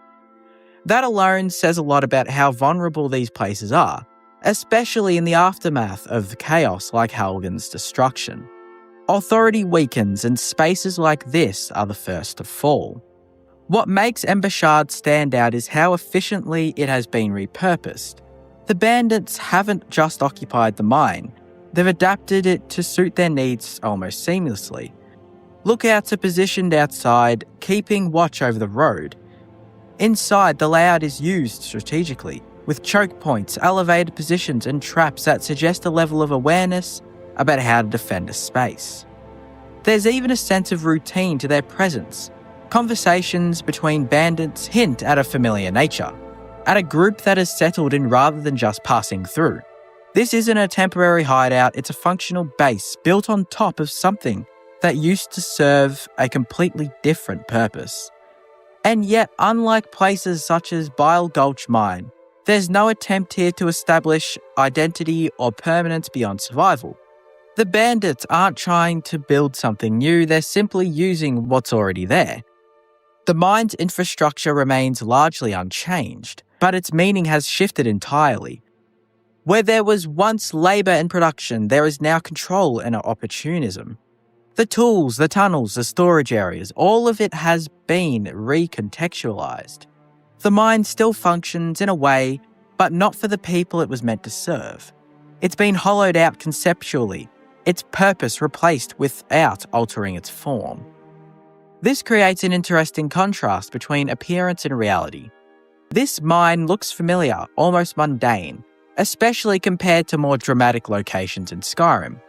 That alone says a lot about how vulnerable these places are, especially in the aftermath of chaos like Helgen's destruction. Authority weakens and spaces like this are the first to fall. What makes Embershard stand out is how efficiently it has been repurposed. The bandits haven't just occupied the mine, they've adapted it to suit their needs almost seamlessly. Lookouts are positioned outside, keeping watch over the road. Inside, the layout is used strategically, with choke points, elevated positions, and traps that suggest a level of awareness about how to defend a space. There's even a sense of routine to their presence. Conversations between bandits hint at a familiar nature, at a group that has settled in rather than just passing through. This isn't a temporary hideout, it's a functional base built on top of something that used to serve a completely different purpose. And yet, unlike places such as Bile Gulch Mine, there's no attempt here to establish identity or permanence beyond survival. The bandits aren't trying to build something new, they're simply using what's already there. The mine's infrastructure remains largely unchanged, but its meaning has shifted entirely. Where there was once labour and production, there is now control and opportunism. The tools, the tunnels, the storage areas, all of it has been recontextualized. The mine still functions in a way, but not for the people it was meant to serve. It's been hollowed out conceptually, its purpose replaced without altering its form. This creates an interesting contrast between appearance and reality. This mine looks familiar, almost mundane, especially compared to more dramatic locations in Skyrim.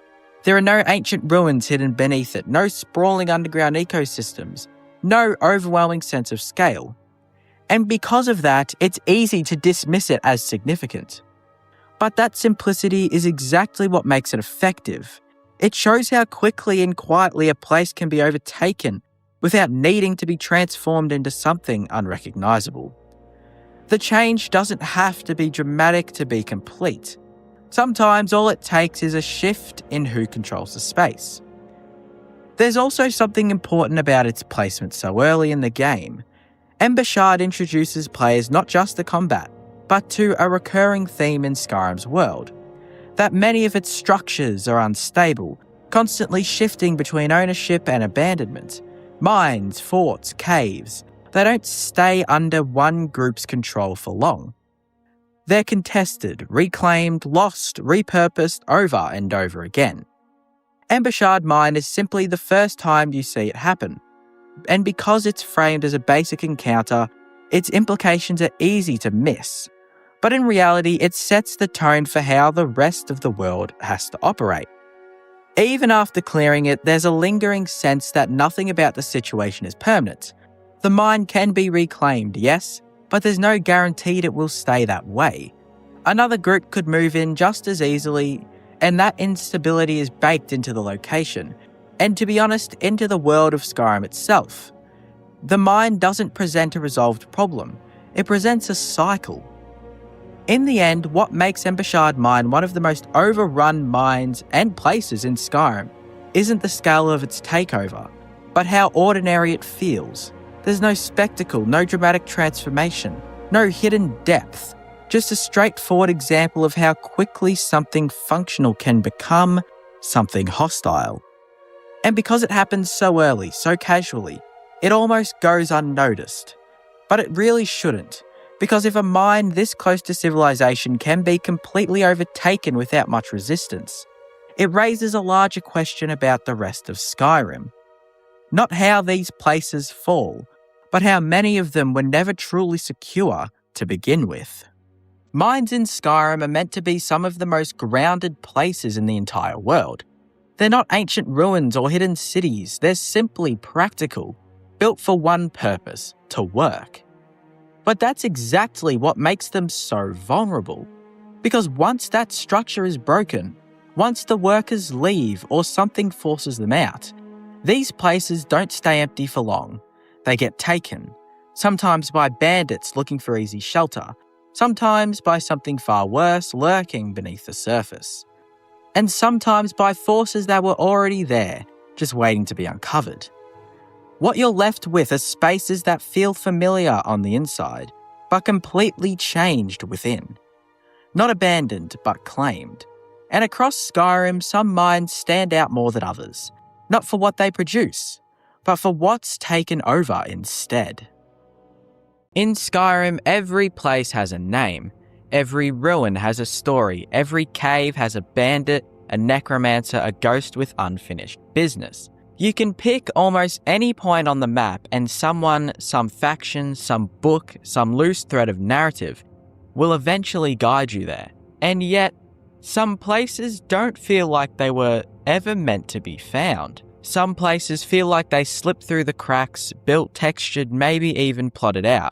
There are no ancient ruins hidden beneath it, no sprawling underground ecosystems, no overwhelming sense of scale. And because of that, it's easy to dismiss it as significant. But that simplicity is exactly what makes it effective. It shows how quickly and quietly a place can be overtaken without needing to be transformed into something unrecognizable. The change doesn't have to be dramatic to be complete. Sometimes all it takes is a shift in who controls the space. There's also something important about its placement so early in the game. Ember Shard introduces players not just to combat, but to a recurring theme in Skyrim's world. That many of its structures are unstable, constantly shifting between ownership and abandonment. Mines, forts, caves, they don't stay under one group's control for long. They're contested, reclaimed, lost, repurposed over and over again. Ember Shard Mine is simply the first time you see it happen. And because it's framed as a basic encounter, its implications are easy to miss. But in reality, it sets the tone for how the rest of the world has to operate. Even after clearing it, there's a lingering sense that nothing about the situation is permanent. The mine can be reclaimed, yes, but there's no guarantee it will stay that way. Another group could move in just as easily, and that instability is baked into the location, and to be honest, into the world of Skyrim itself. The mine doesn't present a resolved problem, it presents a cycle. In the end, what makes Ember Shard Mine one of the most overrun mines and places in Skyrim isn't the scale of its takeover, but how ordinary it feels. There's no spectacle, no dramatic transformation, no hidden depth, just a straightforward example of how quickly something functional can become something hostile. And because it happens so early, so casually, it almost goes unnoticed. But it really shouldn't, because if a mine this close to civilization can be completely overtaken without much resistance, it raises a larger question about the rest of Skyrim. Not how these places fall, but how many of them were never truly secure to begin with. Mines in Skyrim are meant to be some of the most grounded places in the entire world. They're not ancient ruins or hidden cities, they're simply practical, built for one purpose, to work. But that's exactly what makes them so vulnerable. Because once that structure is broken, once the workers leave or something forces them out, these places don't stay empty for long. They get taken, sometimes by bandits looking for easy shelter, sometimes by something far worse lurking beneath the surface, and sometimes by forces that were already there, just waiting to be uncovered. What you're left with are spaces that feel familiar on the inside, but completely changed within. Not abandoned, but claimed. And across Skyrim, some mines stand out more than others, not for what they produce, but for what's taken over instead. In Skyrim, every place has a name. Every ruin has a story. Every cave has a bandit, a necromancer, a ghost with unfinished business. You can pick almost any point on the map and someone, some faction, some book, some loose thread of narrative will eventually guide you there. And yet, some places don't feel like they were ever meant to be found. Some places feel like they slipped through the cracks, built, textured, maybe even plotted out,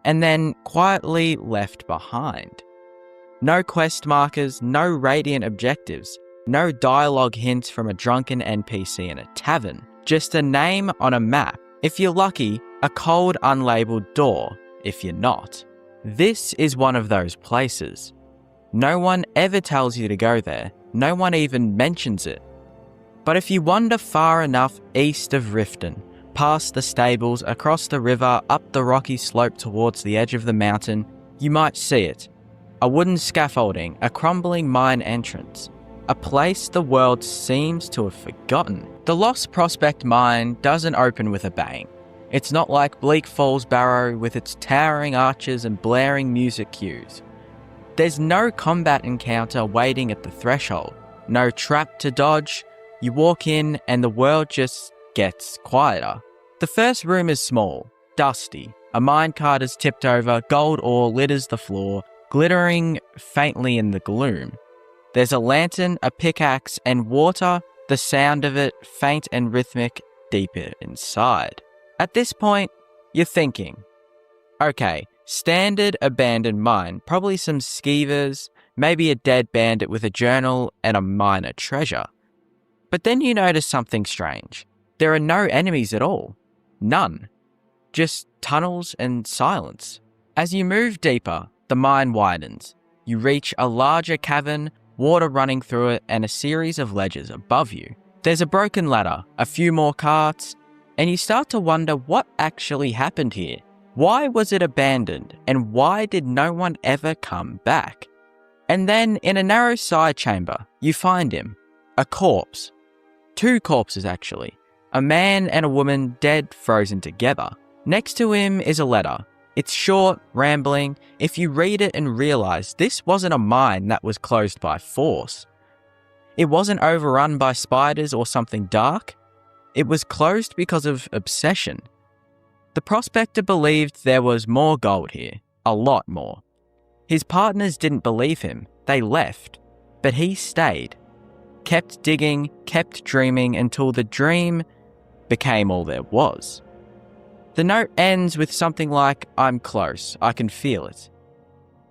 and then quietly left behind. No quest markers, no radiant objectives, no dialogue hints from a drunken NPC in a tavern, just a name on a map. If you're lucky, a cold, unlabeled door, if you're not. This is one of those places. No one ever tells you to go there, no one even mentions it. But if you wander far enough east of Riften, past the stables, across the river, up the rocky slope towards the edge of the mountain, you might see it. A wooden scaffolding, a crumbling mine entrance. a place the world seems to have forgotten. The Lost Prospect Mine doesn't open with a bang. It's not like Bleak Falls Barrow with its towering arches and blaring music cues. There's no combat encounter waiting at the threshold, no trap to dodge. You walk in and the world just gets quieter. The first room is small, dusty. A minecart is tipped over, gold ore litters the floor, glittering faintly in the gloom. There's a lantern, a pickaxe, and water, the sound of it faint and rhythmic deeper inside. At this point, you're thinking, okay, standard abandoned mine, probably some skeevers, maybe a dead bandit with a journal and a minor treasure. But then you notice something strange. There are no enemies at all. None. Just tunnels and silence. As you move deeper, the mine widens. You reach a larger cavern, water running through it, and a series of ledges above you. There's a broken ladder, a few more carts, and you start to wonder what actually happened here. Why was it abandoned, and why did no one ever come back? And then, in a narrow side chamber, you find him. A corpse. Two corpses, actually. A man and a woman dead, frozen together. Next to him is a letter. It's short, rambling. If you read it and realize this wasn't a mine that was closed by force. It wasn't overrun by spiders or something dark. It was closed because of obsession. The prospector believed there was more gold here, a lot more. His partners didn't believe him. They left, but he stayed. Kept digging, kept dreaming until the dream became all there was. The note ends with something like, "I'm close, I can feel it."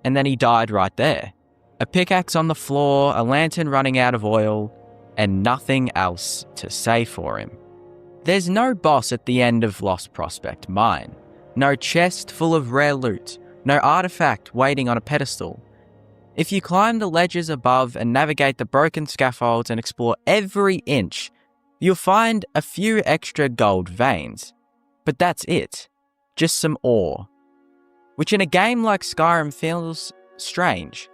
And then he died right there. A pickaxe on the floor, a lantern running out of oil, and nothing else to say for him. There's no boss at the end of Lost Prospect Mine. No chest full of rare loot. No artifact waiting on a pedestal. If you climb the ledges above and navigate the broken scaffolds and explore every inch, you'll find a few extra gold veins. But that's it. Just some ore. Which in a game like Skyrim feels strange.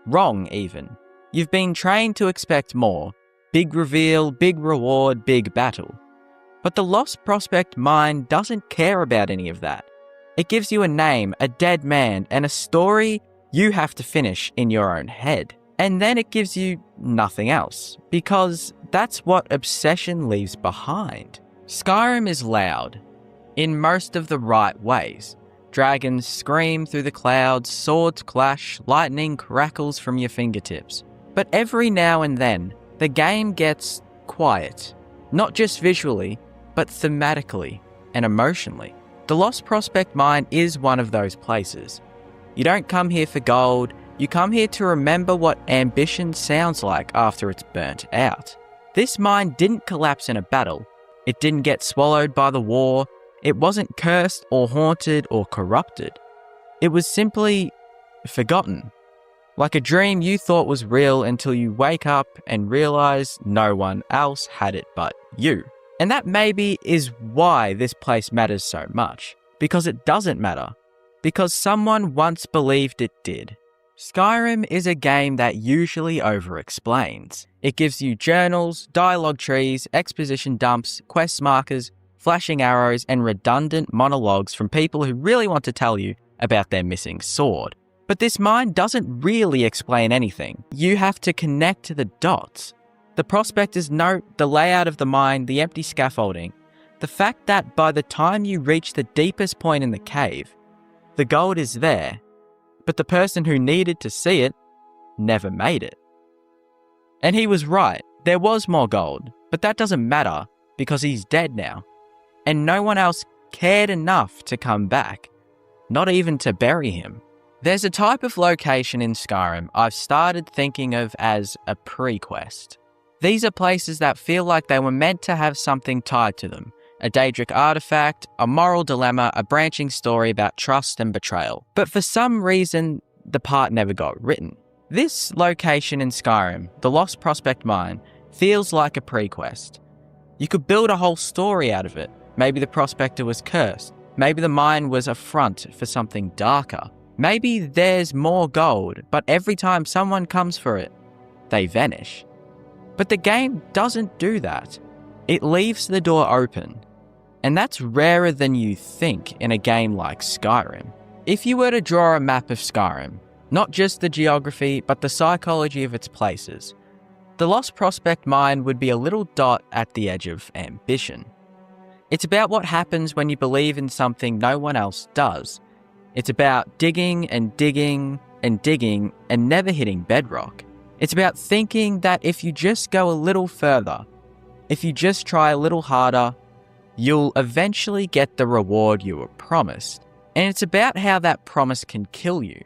Wrong, even. You've been trained to expect more. Big reveal, big reward, big battle. But the Lost Prospect Mine doesn't care about any of that. It gives you a name, a dead man, and a story you have to finish in your own head. And then it gives you nothing else, because that's what obsession leaves behind. Skyrim is loud, in most of the right ways. Dragons scream through the clouds, swords clash, lightning crackles from your fingertips. But every now and then, the game gets quiet. Not just visually, but thematically and emotionally. The Lost Prospect Mine is one of those places. You don't come here for gold, you come here to remember what ambition sounds like after it's burnt out. This mine didn't collapse in a battle. It didn't get swallowed by the war. It wasn't cursed or haunted or corrupted. It was simply forgotten. Like a dream you thought was real until you wake up and realize no one else had it but you. And that maybe is why this place matters so much. Because it doesn't matter. Because someone once believed it did. Skyrim is a game that usually over-explains. It gives you journals, dialogue trees, exposition dumps, quest markers, flashing arrows, and redundant monologues from people who really want to tell you about their missing sword. But this mine doesn't really explain anything. You have to connect to the dots. The prospector's note, the layout of the mine, the empty scaffolding, the fact that by the time you reach the deepest point in the cave, the gold is there, but the person who needed to see it never made it. And he was right, there was more gold, but that doesn't matter because he's dead now. And no one else cared enough to come back, not even to bury him. There's a type of location in Skyrim I've started thinking of as a pre-quest. These are places that feel like they were meant to have something tied to them. A Daedric artifact, a moral dilemma, a branching story about trust and betrayal. But for some reason, the part never got written. This location in Skyrim, the Lost Prospect Mine, feels like a pre-quest. You could build a whole story out of it. Maybe the prospector was cursed. Maybe the mine was a front for something darker. Maybe there's more gold, but every time someone comes for it, they vanish. But the game doesn't do that. It leaves the door open. And that's rarer than you think in a game like Skyrim. If you were to draw a map of Skyrim, not just the geography, but the psychology of its places, the Lost Prospect Mine would be a little dot at the edge of ambition. It's about what happens when you believe in something no one else does. It's about digging and digging and digging and never hitting bedrock. It's about thinking that if you just go a little further, if you just try a little harder, you'll eventually get the reward you were promised. And it's about how that promise can kill you.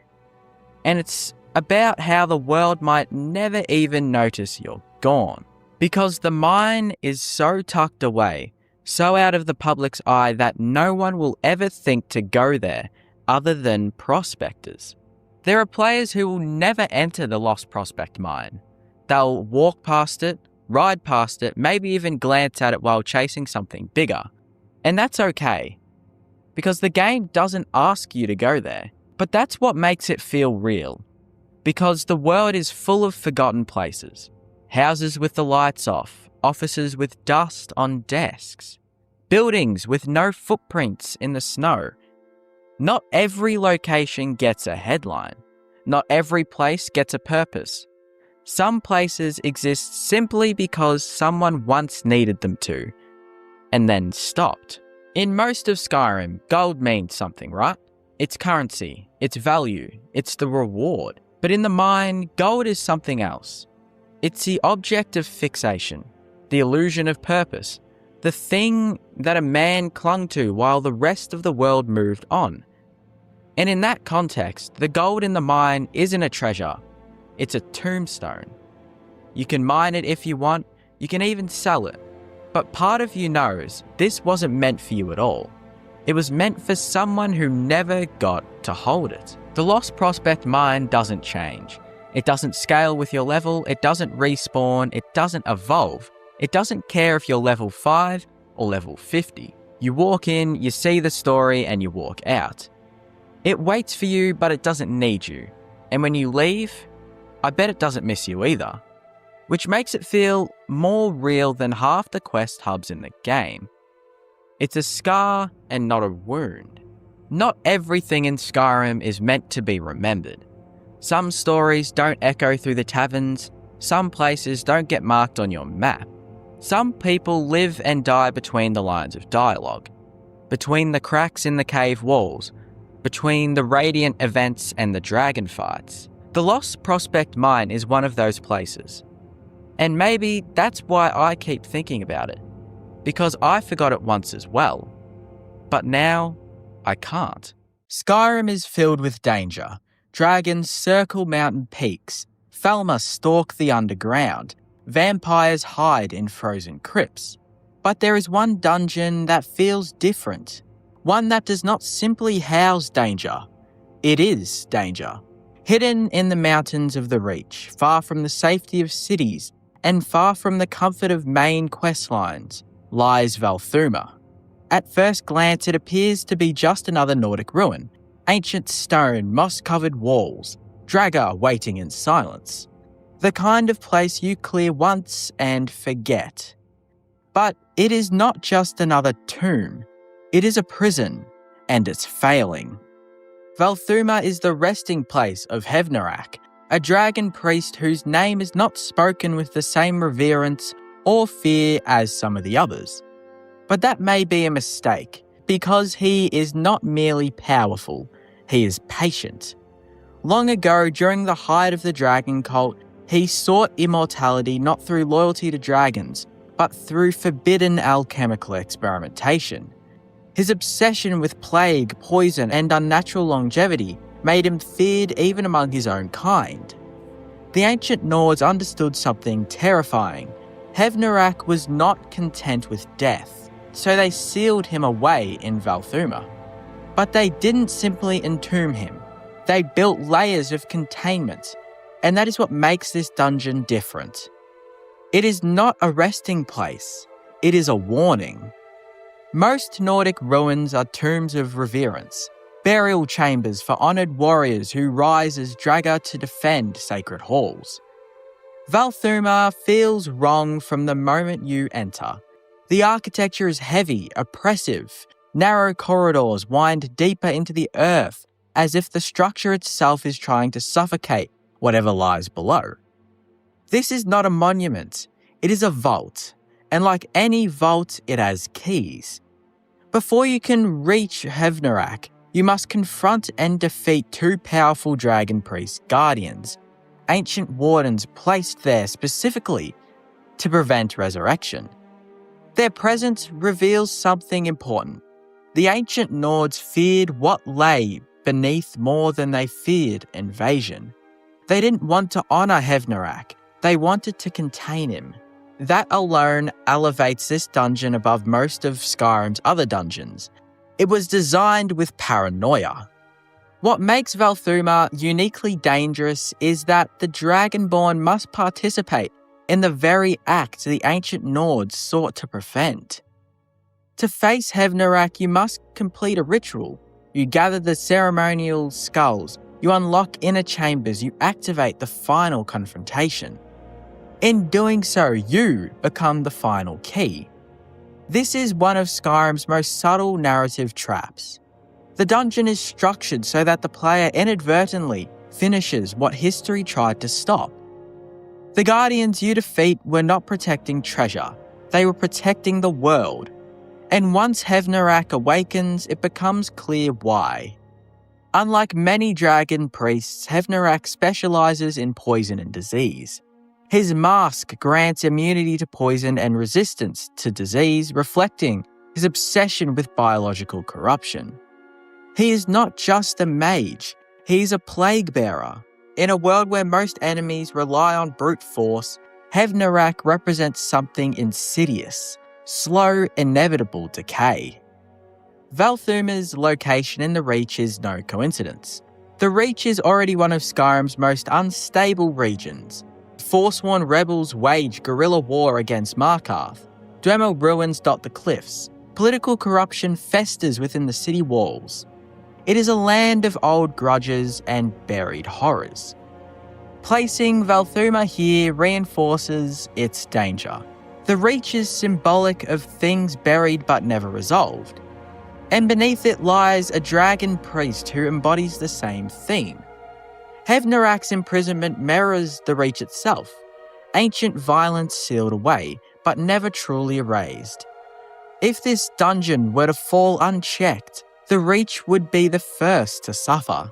And it's about how the world might never even notice you're gone. Because the mine is so tucked away, so out of the public's eye that no one will ever think to go there other than prospectors. There are players who will never enter the Lost Prospect Mine. They'll walk past it, ride past it, maybe even glance at it while chasing something bigger. And that's okay, because the game doesn't ask you to go there. But that's what makes it feel real, because the world is full of forgotten places. Houses with the lights off, offices with dust on desks, buildings with no footprints in the snow. Not every location gets a headline. Not every place gets a purpose. Some places exist simply because someone once needed them to, and then stopped. In most of Skyrim, gold means something, right? It's currency, it's value, it's the reward. But in the mine, gold is something else. It's the object of fixation, the illusion of purpose, the thing that a man clung to while the rest of the world moved on. And in that context, the gold in the mine isn't a treasure, it's a tombstone. You can mine it if you want, you can even sell it. But part of you knows this wasn't meant for you at all. It was meant for someone who never got to hold it. The Lost Prospect Mine doesn't change. It doesn't scale with your level, it doesn't respawn, it doesn't evolve. It doesn't care if you're level 5 or level 50. You walk in, you see the story, and you walk out. It waits for you, but it doesn't need you. And when you leave, I bet it doesn't miss you either. Which makes it feel more real than half the quest hubs in the game. It's a scar and not a wound. Not everything in Skyrim is meant to be remembered. Some stories don't echo through the taverns, some places don't get marked on your map. Some people live and die between the lines of dialogue, between the cracks in the cave walls, between the radiant events and the dragon fights. The Lost Prospect Mine is one of those places. And maybe that's why I keep thinking about it, because I forgot it once as well. But now, I can't. Skyrim is filled with danger. Dragons circle mountain peaks, Falmer stalk the underground, vampires hide in frozen crypts. But there is one dungeon that feels different. One that does not simply house danger. It is danger. Hidden in the mountains of the Reach, far from the safety of cities, and far from the comfort of main quest lines, lies Valthuma. At first glance, it appears to be just another Nordic ruin. Ancient stone, moss-covered walls, Draga waiting in silence. The kind of place you clear once and forget. But it is not just another tomb. It is a prison, and it's failing. Valthuma is the resting place of Hevnarak, a dragon priest whose name is not spoken with the same reverence or fear as some of the others. But that may be a mistake, because he is not merely powerful, he is patient. Long ago, during the height of the dragon cult, he sought immortality not through loyalty to dragons, but through forbidden alchemical experimentation. His obsession with plague, poison, and unnatural longevity made him feared even among his own kind. The ancient Nords understood something terrifying. Hevnarak was not content with death, so they sealed him away in Valthuma. But they didn't simply entomb him. They built layers of containment, and that is what makes this dungeon different. It is not a resting place, it is a warning. Most Nordic ruins are tombs of reverence, burial chambers for honoured warriors who rise as Draga to defend sacred halls. Valthuma feels wrong from the moment you enter. The architecture is heavy, oppressive. Narrow corridors wind deeper into the earth, as if the structure itself is trying to suffocate whatever lies below. This is not a monument, it is a vault, and like any vault, it has keys. Before you can reach Hevnerak, you must confront and defeat two powerful dragon priest guardians, ancient wardens placed there specifically to prevent resurrection. Their presence reveals something important. The ancient Nords feared what lay beneath more than they feared invasion. They didn't want to honour Hevnerak, they wanted to contain him. That alone elevates this dungeon above most of Skyrim's other dungeons. It was designed with paranoia. What makes Valthuma uniquely dangerous is that the Dragonborn must participate in the very act the ancient Nords sought to prevent. To face Hevnerak, you must complete a ritual. You gather the ceremonial skulls, you unlock inner chambers, you activate the final confrontation. In doing so, you become the final key. This is one of Skyrim's most subtle narrative traps. The dungeon is structured so that the player inadvertently finishes what history tried to stop. The Guardians you defeat were not protecting treasure, they were protecting the world. And once Hevnerak awakens, it becomes clear why. Unlike many dragon priests, Hevnerak specializes in poison and disease. His mask grants immunity to poison and resistance to disease, reflecting his obsession with biological corruption. He is not just a mage, he is a plague bearer. In a world where most enemies rely on brute force, Hevnerak represents something insidious, slow, inevitable decay. Valthuma's location in the Reach is no coincidence. The Reach is already one of Skyrim's most unstable regions. Forsworn rebels wage guerrilla war against Markarth. Dwemer ruins dot the cliffs. Political corruption festers within the city walls. It is a land of old grudges and buried horrors. Placing Valthuma here reinforces its danger. The Reach is symbolic of things buried but never resolved. And beneath it lies a dragon priest who embodies the same theme. Hevnerak's imprisonment mirrors the Reach itself. Ancient violence sealed away, but never truly erased. If this dungeon were to fall unchecked, the Reach would be the first to suffer.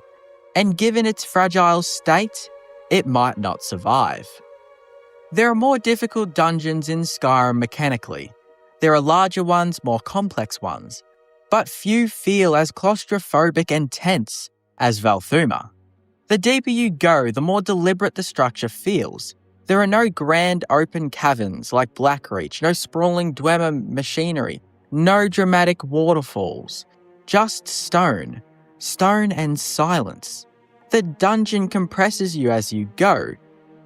And given its fragile state, it might not survive. There are more difficult dungeons in Skyrim mechanically. There are larger ones, more complex ones. But few feel as claustrophobic and tense as Valthuma. The deeper you go, the more deliberate the structure feels. There are no grand open caverns like Blackreach, no sprawling Dwemer machinery, no dramatic waterfalls. Just stone. Stone and silence. The dungeon compresses you as you go.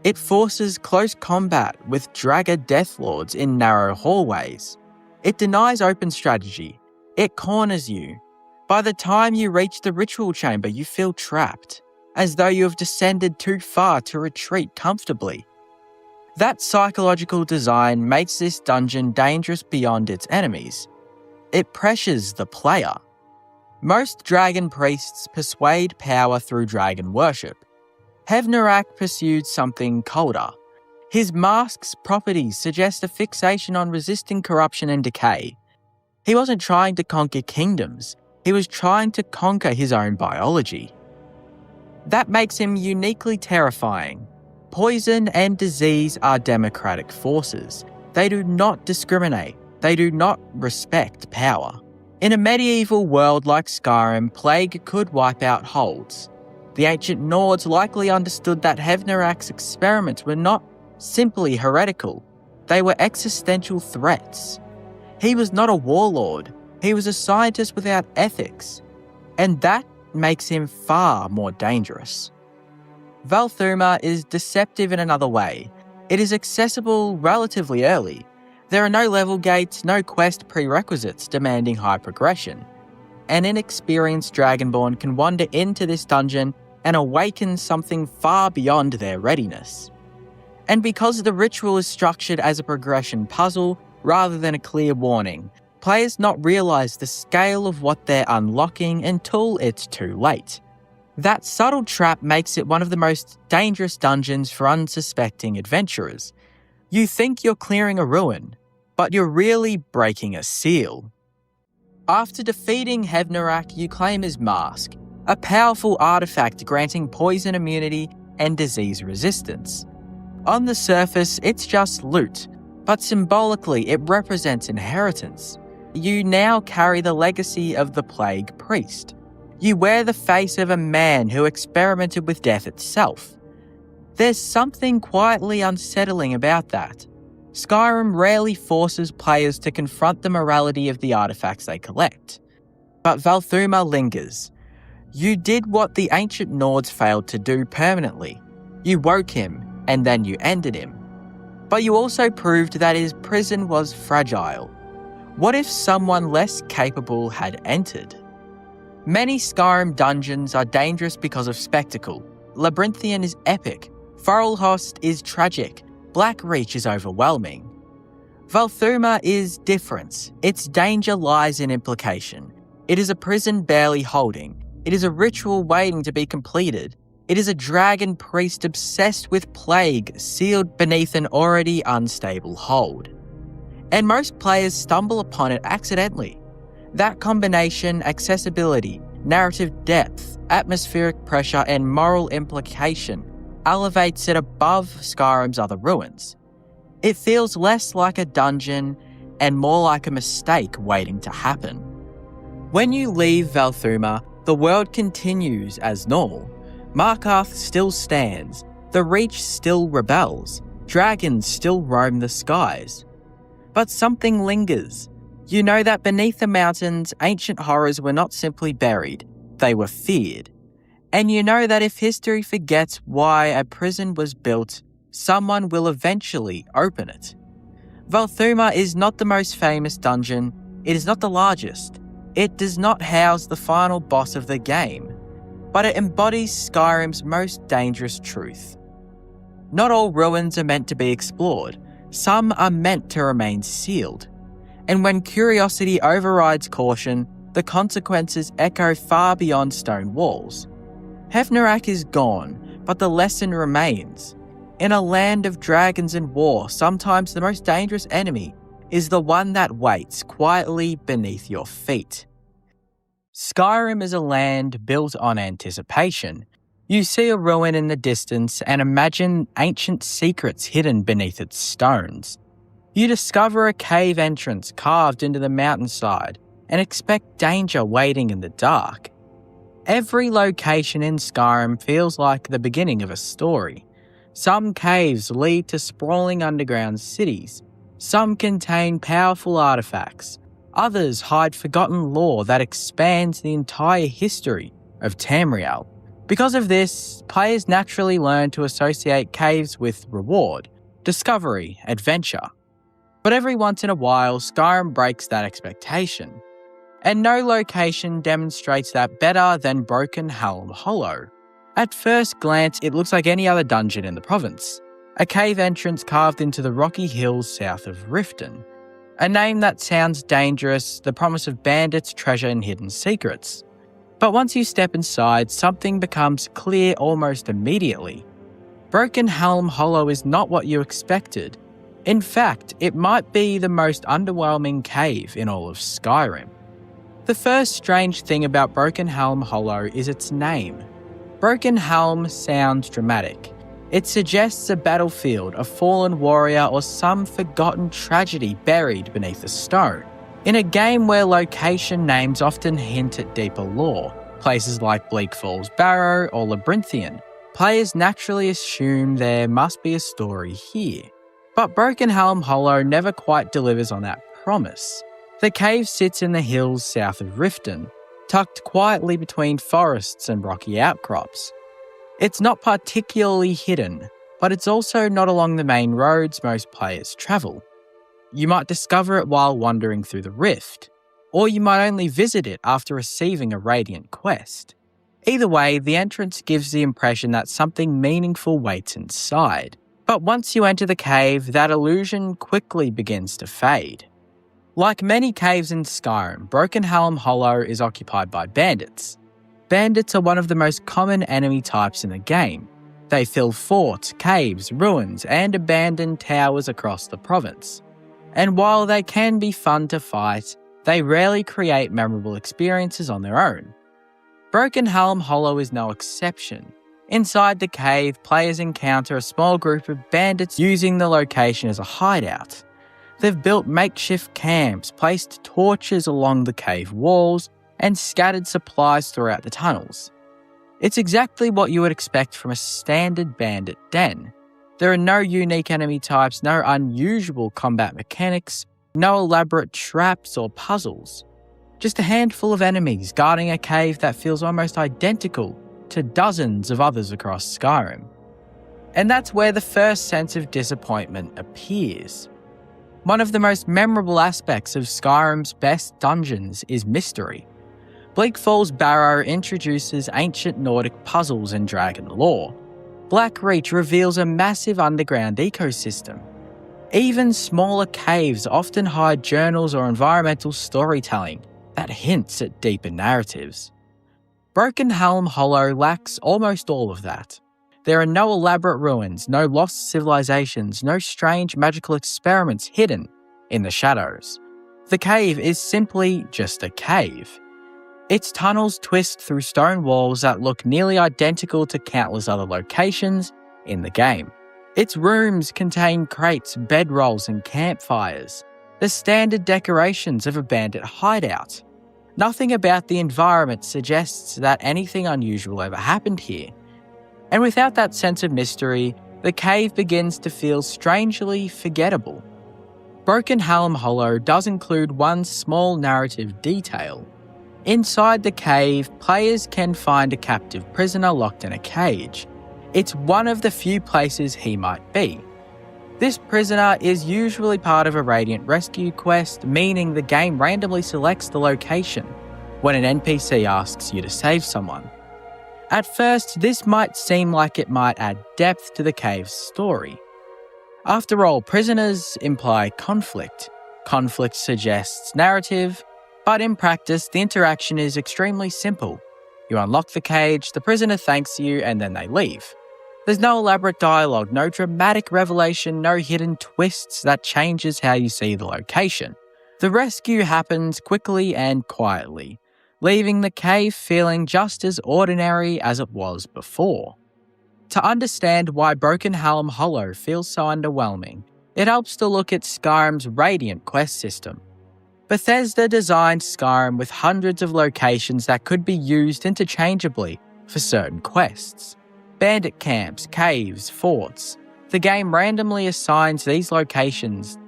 It forces close combat with Draga Deathlords in narrow hallways. It denies open strategy. It corners you. By the time you reach the ritual chamber, you feel trapped, as though you have descended too far to retreat comfortably. That psychological design makes this dungeon dangerous beyond its enemies. It pressures the player. Most dragon priests persuade power through dragon worship. Hevnerak pursued something colder. His mask's properties suggest a fixation on resisting corruption and decay. He wasn't trying to conquer kingdoms, he was trying to conquer his own biology. That makes him uniquely terrifying. Poison and disease are democratic forces. They do not discriminate. They do not respect power. In a medieval world like Skyrim, plague could wipe out holds. The ancient Nords likely understood that Hevnerak's experiments were not simply heretical. They were existential threats. He was not a warlord. He was a scientist without ethics. And that makes him far more dangerous. Valthuma is deceptive in another way. It is accessible relatively early. There are no level gates, no quest prerequisites demanding high progression. An inexperienced Dragonborn can wander into this dungeon and awaken something far beyond their readiness. And because the ritual is structured as a progression puzzle rather than a clear warning, players not realise the scale of what they're unlocking until it's too late. That subtle trap makes it one of the most dangerous dungeons for unsuspecting adventurers. You think you're clearing a ruin, but you're really breaking a seal. After defeating Hevnarak, you claim his mask, a powerful artifact granting poison immunity and disease resistance. On the surface, it's just loot, but symbolically it represents inheritance. You now carry the legacy of the Plague Priest. You wear the face of a man who experimented with death itself. There's something quietly unsettling about that. Skyrim rarely forces players to confront the morality of the artifacts they collect. But Valthuma lingers. You did what the ancient Nords failed to do permanently. You woke him, and then you ended him. But you also proved that his prison was fragile. What if someone less capable had entered? Many Skyrim dungeons are dangerous because of spectacle. Labyrinthian is epic. Forelhost is tragic. Blackreach is overwhelming. Valthuma is different. Its danger lies in implication. It is a prison barely holding. It is a ritual waiting to be completed. It is a dragon priest obsessed with plague, sealed beneath an already unstable hold. And most players stumble upon it accidentally. That combination, accessibility, narrative depth, atmospheric pressure, and moral implication elevates it above Skyrim's other ruins. It feels less like a dungeon and more like a mistake waiting to happen. When you leave Valthuma, the world continues as normal. Markarth still stands, the Reach still rebels, dragons still roam the skies. But something lingers. You know that beneath the mountains, ancient horrors were not simply buried, they were feared. And you know that if history forgets why a prison was built, someone will eventually open it. Valthuma is not the most famous dungeon, it is not the largest, it does not house the final boss of the game, but it embodies Skyrim's most dangerous truth. Not all ruins are meant to be explored, some are meant to remain sealed. And when curiosity overrides caution, the consequences echo far beyond stone walls. Hevnarak is gone, but the lesson remains. In a land of dragons and war, sometimes the most dangerous enemy is the one that waits quietly beneath your feet. Skyrim is a land built on anticipation. You see a ruin in the distance and imagine ancient secrets hidden beneath its stones. You discover a cave entrance carved into the mountainside and expect danger waiting in the dark. Every location in Skyrim feels like the beginning of a story. Some caves lead to sprawling underground cities. Some contain powerful artifacts. Others hide forgotten lore that expands the entire history of Tamriel. Because of this, players naturally learn to associate caves with reward, discovery, adventure. But every once in a while, Skyrim breaks that expectation. And no location demonstrates that better than Broken Helm Hollow. At first glance, it looks like any other dungeon in the province. A cave entrance carved into the rocky hills south of Riften. A name that sounds dangerous, the promise of bandits, treasure, and hidden secrets. But once you step inside, something becomes clear almost immediately. Broken Helm Hollow is not what you expected. In fact, it might be the most underwhelming cave in all of Skyrim. The first strange thing about Broken Helm Hollow is its name. Broken Helm sounds dramatic. It suggests a battlefield, a fallen warrior, or some forgotten tragedy buried beneath a stone. In a game where location names often hint at deeper lore, places like Bleak Falls Barrow or Labyrinthian, players naturally assume there must be a story here. But Broken Helm Hollow never quite delivers on that promise. The cave sits in the hills south of Riften, tucked quietly between forests and rocky outcrops. It's not particularly hidden, but it's also not along the main roads most players travel. You might discover it while wandering through the rift, or you might only visit it after receiving a Radiant quest. Either way, the entrance gives the impression that something meaningful waits inside. But once you enter the cave, that illusion quickly begins to fade. Like many caves in Skyrim, Broken Helm Hollow is occupied by bandits. Bandits are one of the most common enemy types in the game. They fill forts, caves, ruins, and abandoned towers across the province. And while they can be fun to fight, they rarely create memorable experiences on their own. Broken Helm Hollow is no exception. Inside the cave, players encounter a small group of bandits using the location as a hideout. They've built makeshift camps, placed torches along the cave walls, and scattered supplies throughout the tunnels. It's exactly what you would expect from a standard bandit den. There are no unique enemy types, no unusual combat mechanics, no elaborate traps or puzzles. Just a handful of enemies guarding a cave that feels almost identical to dozens of others across Skyrim. And that's where the first sense of disappointment appears. One of the most memorable aspects of Skyrim's best dungeons is mystery. Bleak Falls Barrow introduces ancient Nordic puzzles and dragon lore. Blackreach reveals a massive underground ecosystem. Even smaller caves often hide journals or environmental storytelling that hints at deeper narratives. Broken Helm Hollow lacks almost all of that. There are no elaborate ruins, no lost civilizations, no strange magical experiments hidden in the shadows. The cave is simply just a cave. Its tunnels twist through stone walls that look nearly identical to countless other locations in the game. Its rooms contain crates, bedrolls, and campfires, the standard decorations of a bandit hideout. Nothing about the environment suggests that anything unusual ever happened here. And without that sense of mystery, the cave begins to feel strangely forgettable. Broken Helm Hollow does include one small narrative detail. Inside the cave, players can find a captive prisoner locked in a cage. It's one of the few places he might be. This prisoner is usually part of a Radiant rescue quest, meaning the game randomly selects the location when an NPC asks you to save someone. At first, this might seem like it might add depth to the cave's story. After all, prisoners imply conflict. Conflict suggests narrative, but in practice, the interaction is extremely simple. You unlock the cage, the prisoner thanks you, and then they leave. There's no elaborate dialogue, no dramatic revelation, no hidden twists that changes how you see the location. The rescue happens quickly and quietly, leaving the cave feeling just as ordinary as it was before. To understand why Broken Helm Hollow feels so underwhelming, it helps to look at Skyrim's Radiant quest system. Bethesda designed Skyrim with hundreds of locations that could be used interchangeably for certain quests. Bandit camps, caves, forts. The game randomly assigns these locations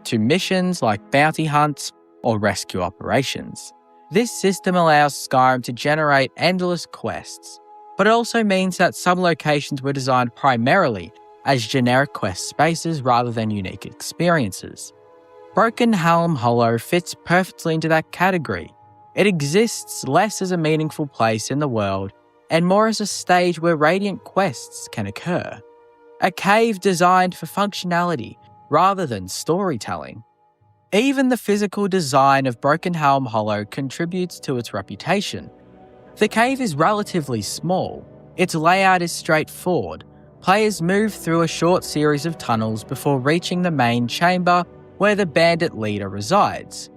to missions like bounty hunts or rescue operations. This system allows Skyrim to generate endless quests, but it also means that some locations were designed primarily as generic quest spaces rather than unique experiences. Broken Helm Hollow fits perfectly into that category. It exists less as a meaningful place in the world and more as a stage where Radiant quests can occur. A cave designed for functionality rather than storytelling. Even the physical design of Broken Helm Hollow contributes to its reputation. The cave is relatively small. Its layout is straightforward. Players move through a short series of tunnels before reaching the main chamber where the bandit leader resides.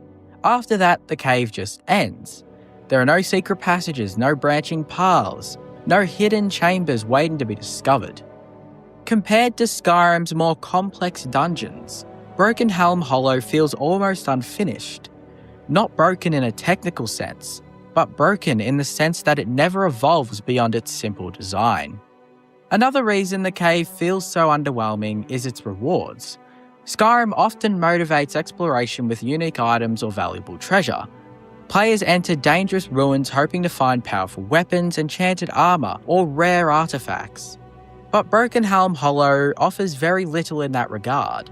After that, the cave just ends. There are no secret passages, no branching paths, no hidden chambers waiting to be discovered. Compared to Skyrim's more complex dungeons, Broken Helm Hollow feels almost unfinished. Not broken in a technical sense, but broken in the sense that it never evolves beyond its simple design. Another reason the cave feels so underwhelming is its rewards. Skyrim often motivates exploration with unique items or valuable treasure. Players enter dangerous ruins hoping to find powerful weapons, enchanted armor, or rare artifacts. But Broken Helm Hollow offers very little in that regard.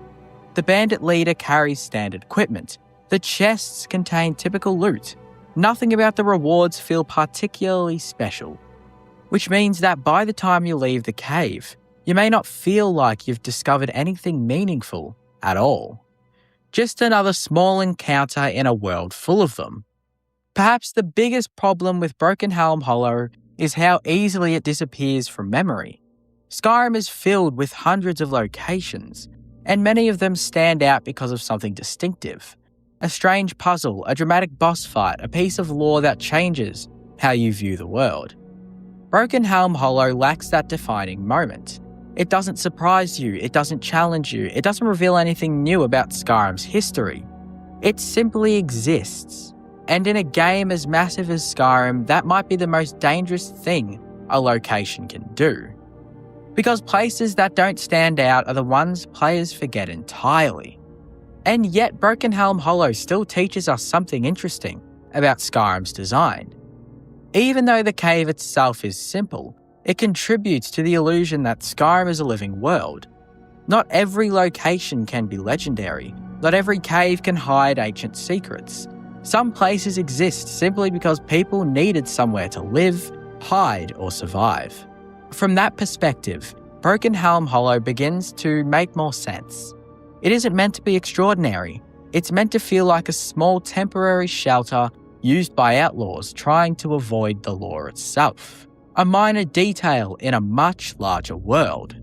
The bandit leader carries standard equipment. The chests contain typical loot. Nothing about the rewards feel particularly special. Which means that by the time you leave the cave, You may not feel like you've discovered anything meaningful at all. Just another small encounter in a world full of them. Perhaps the biggest problem with Broken Helm Hollow is how easily it disappears from memory. Skyrim is filled with hundreds of locations, and many of them stand out because of something distinctive. A strange puzzle, a dramatic boss fight, a piece of lore that changes how you view the world. Broken Helm Hollow lacks that defining moment. It doesn't surprise you, it doesn't challenge you, it doesn't reveal anything new about Skyrim's history. It simply exists. And in a game as massive as Skyrim, that might be the most dangerous thing a location can do. Because places that don't stand out are the ones players forget entirely. And yet Broken Helm Hollow still teaches us something interesting about Skyrim's design. Even though the cave itself is simple, it contributes to the illusion that Skyrim is a living world. Not every location can be legendary. Not every cave can hide ancient secrets. Some places exist simply because people needed somewhere to live, hide, or survive. From that perspective, Broken Helm Hollow begins to make more sense. It isn't meant to be extraordinary. It's meant to feel like a small temporary shelter used by outlaws trying to avoid the law itself. A minor detail in a much larger world.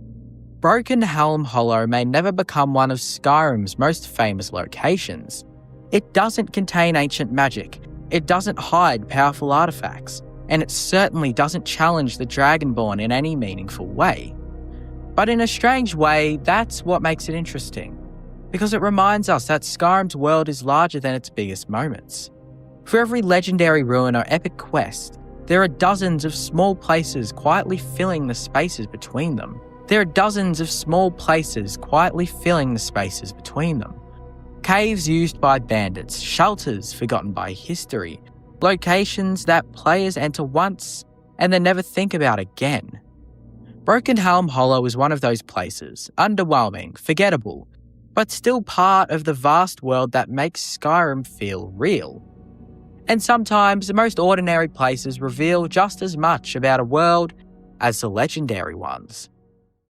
Broken Helm Hollow may never become one of Skyrim's most famous locations. It doesn't contain ancient magic, it doesn't hide powerful artifacts, and it certainly doesn't challenge the Dragonborn in any meaningful way. But in a strange way, that's what makes it interesting, because it reminds us that Skyrim's world is larger than its biggest moments. For every legendary ruin or epic quest, there are dozens of small places quietly filling the spaces between them. Caves used by bandits, shelters forgotten by history, locations that players enter once and then never think about again. Broken Helm Hollow is one of those places, underwhelming, forgettable, but still part of the vast world that makes Skyrim feel real. And sometimes the most ordinary places reveal just as much about a world as the legendary ones.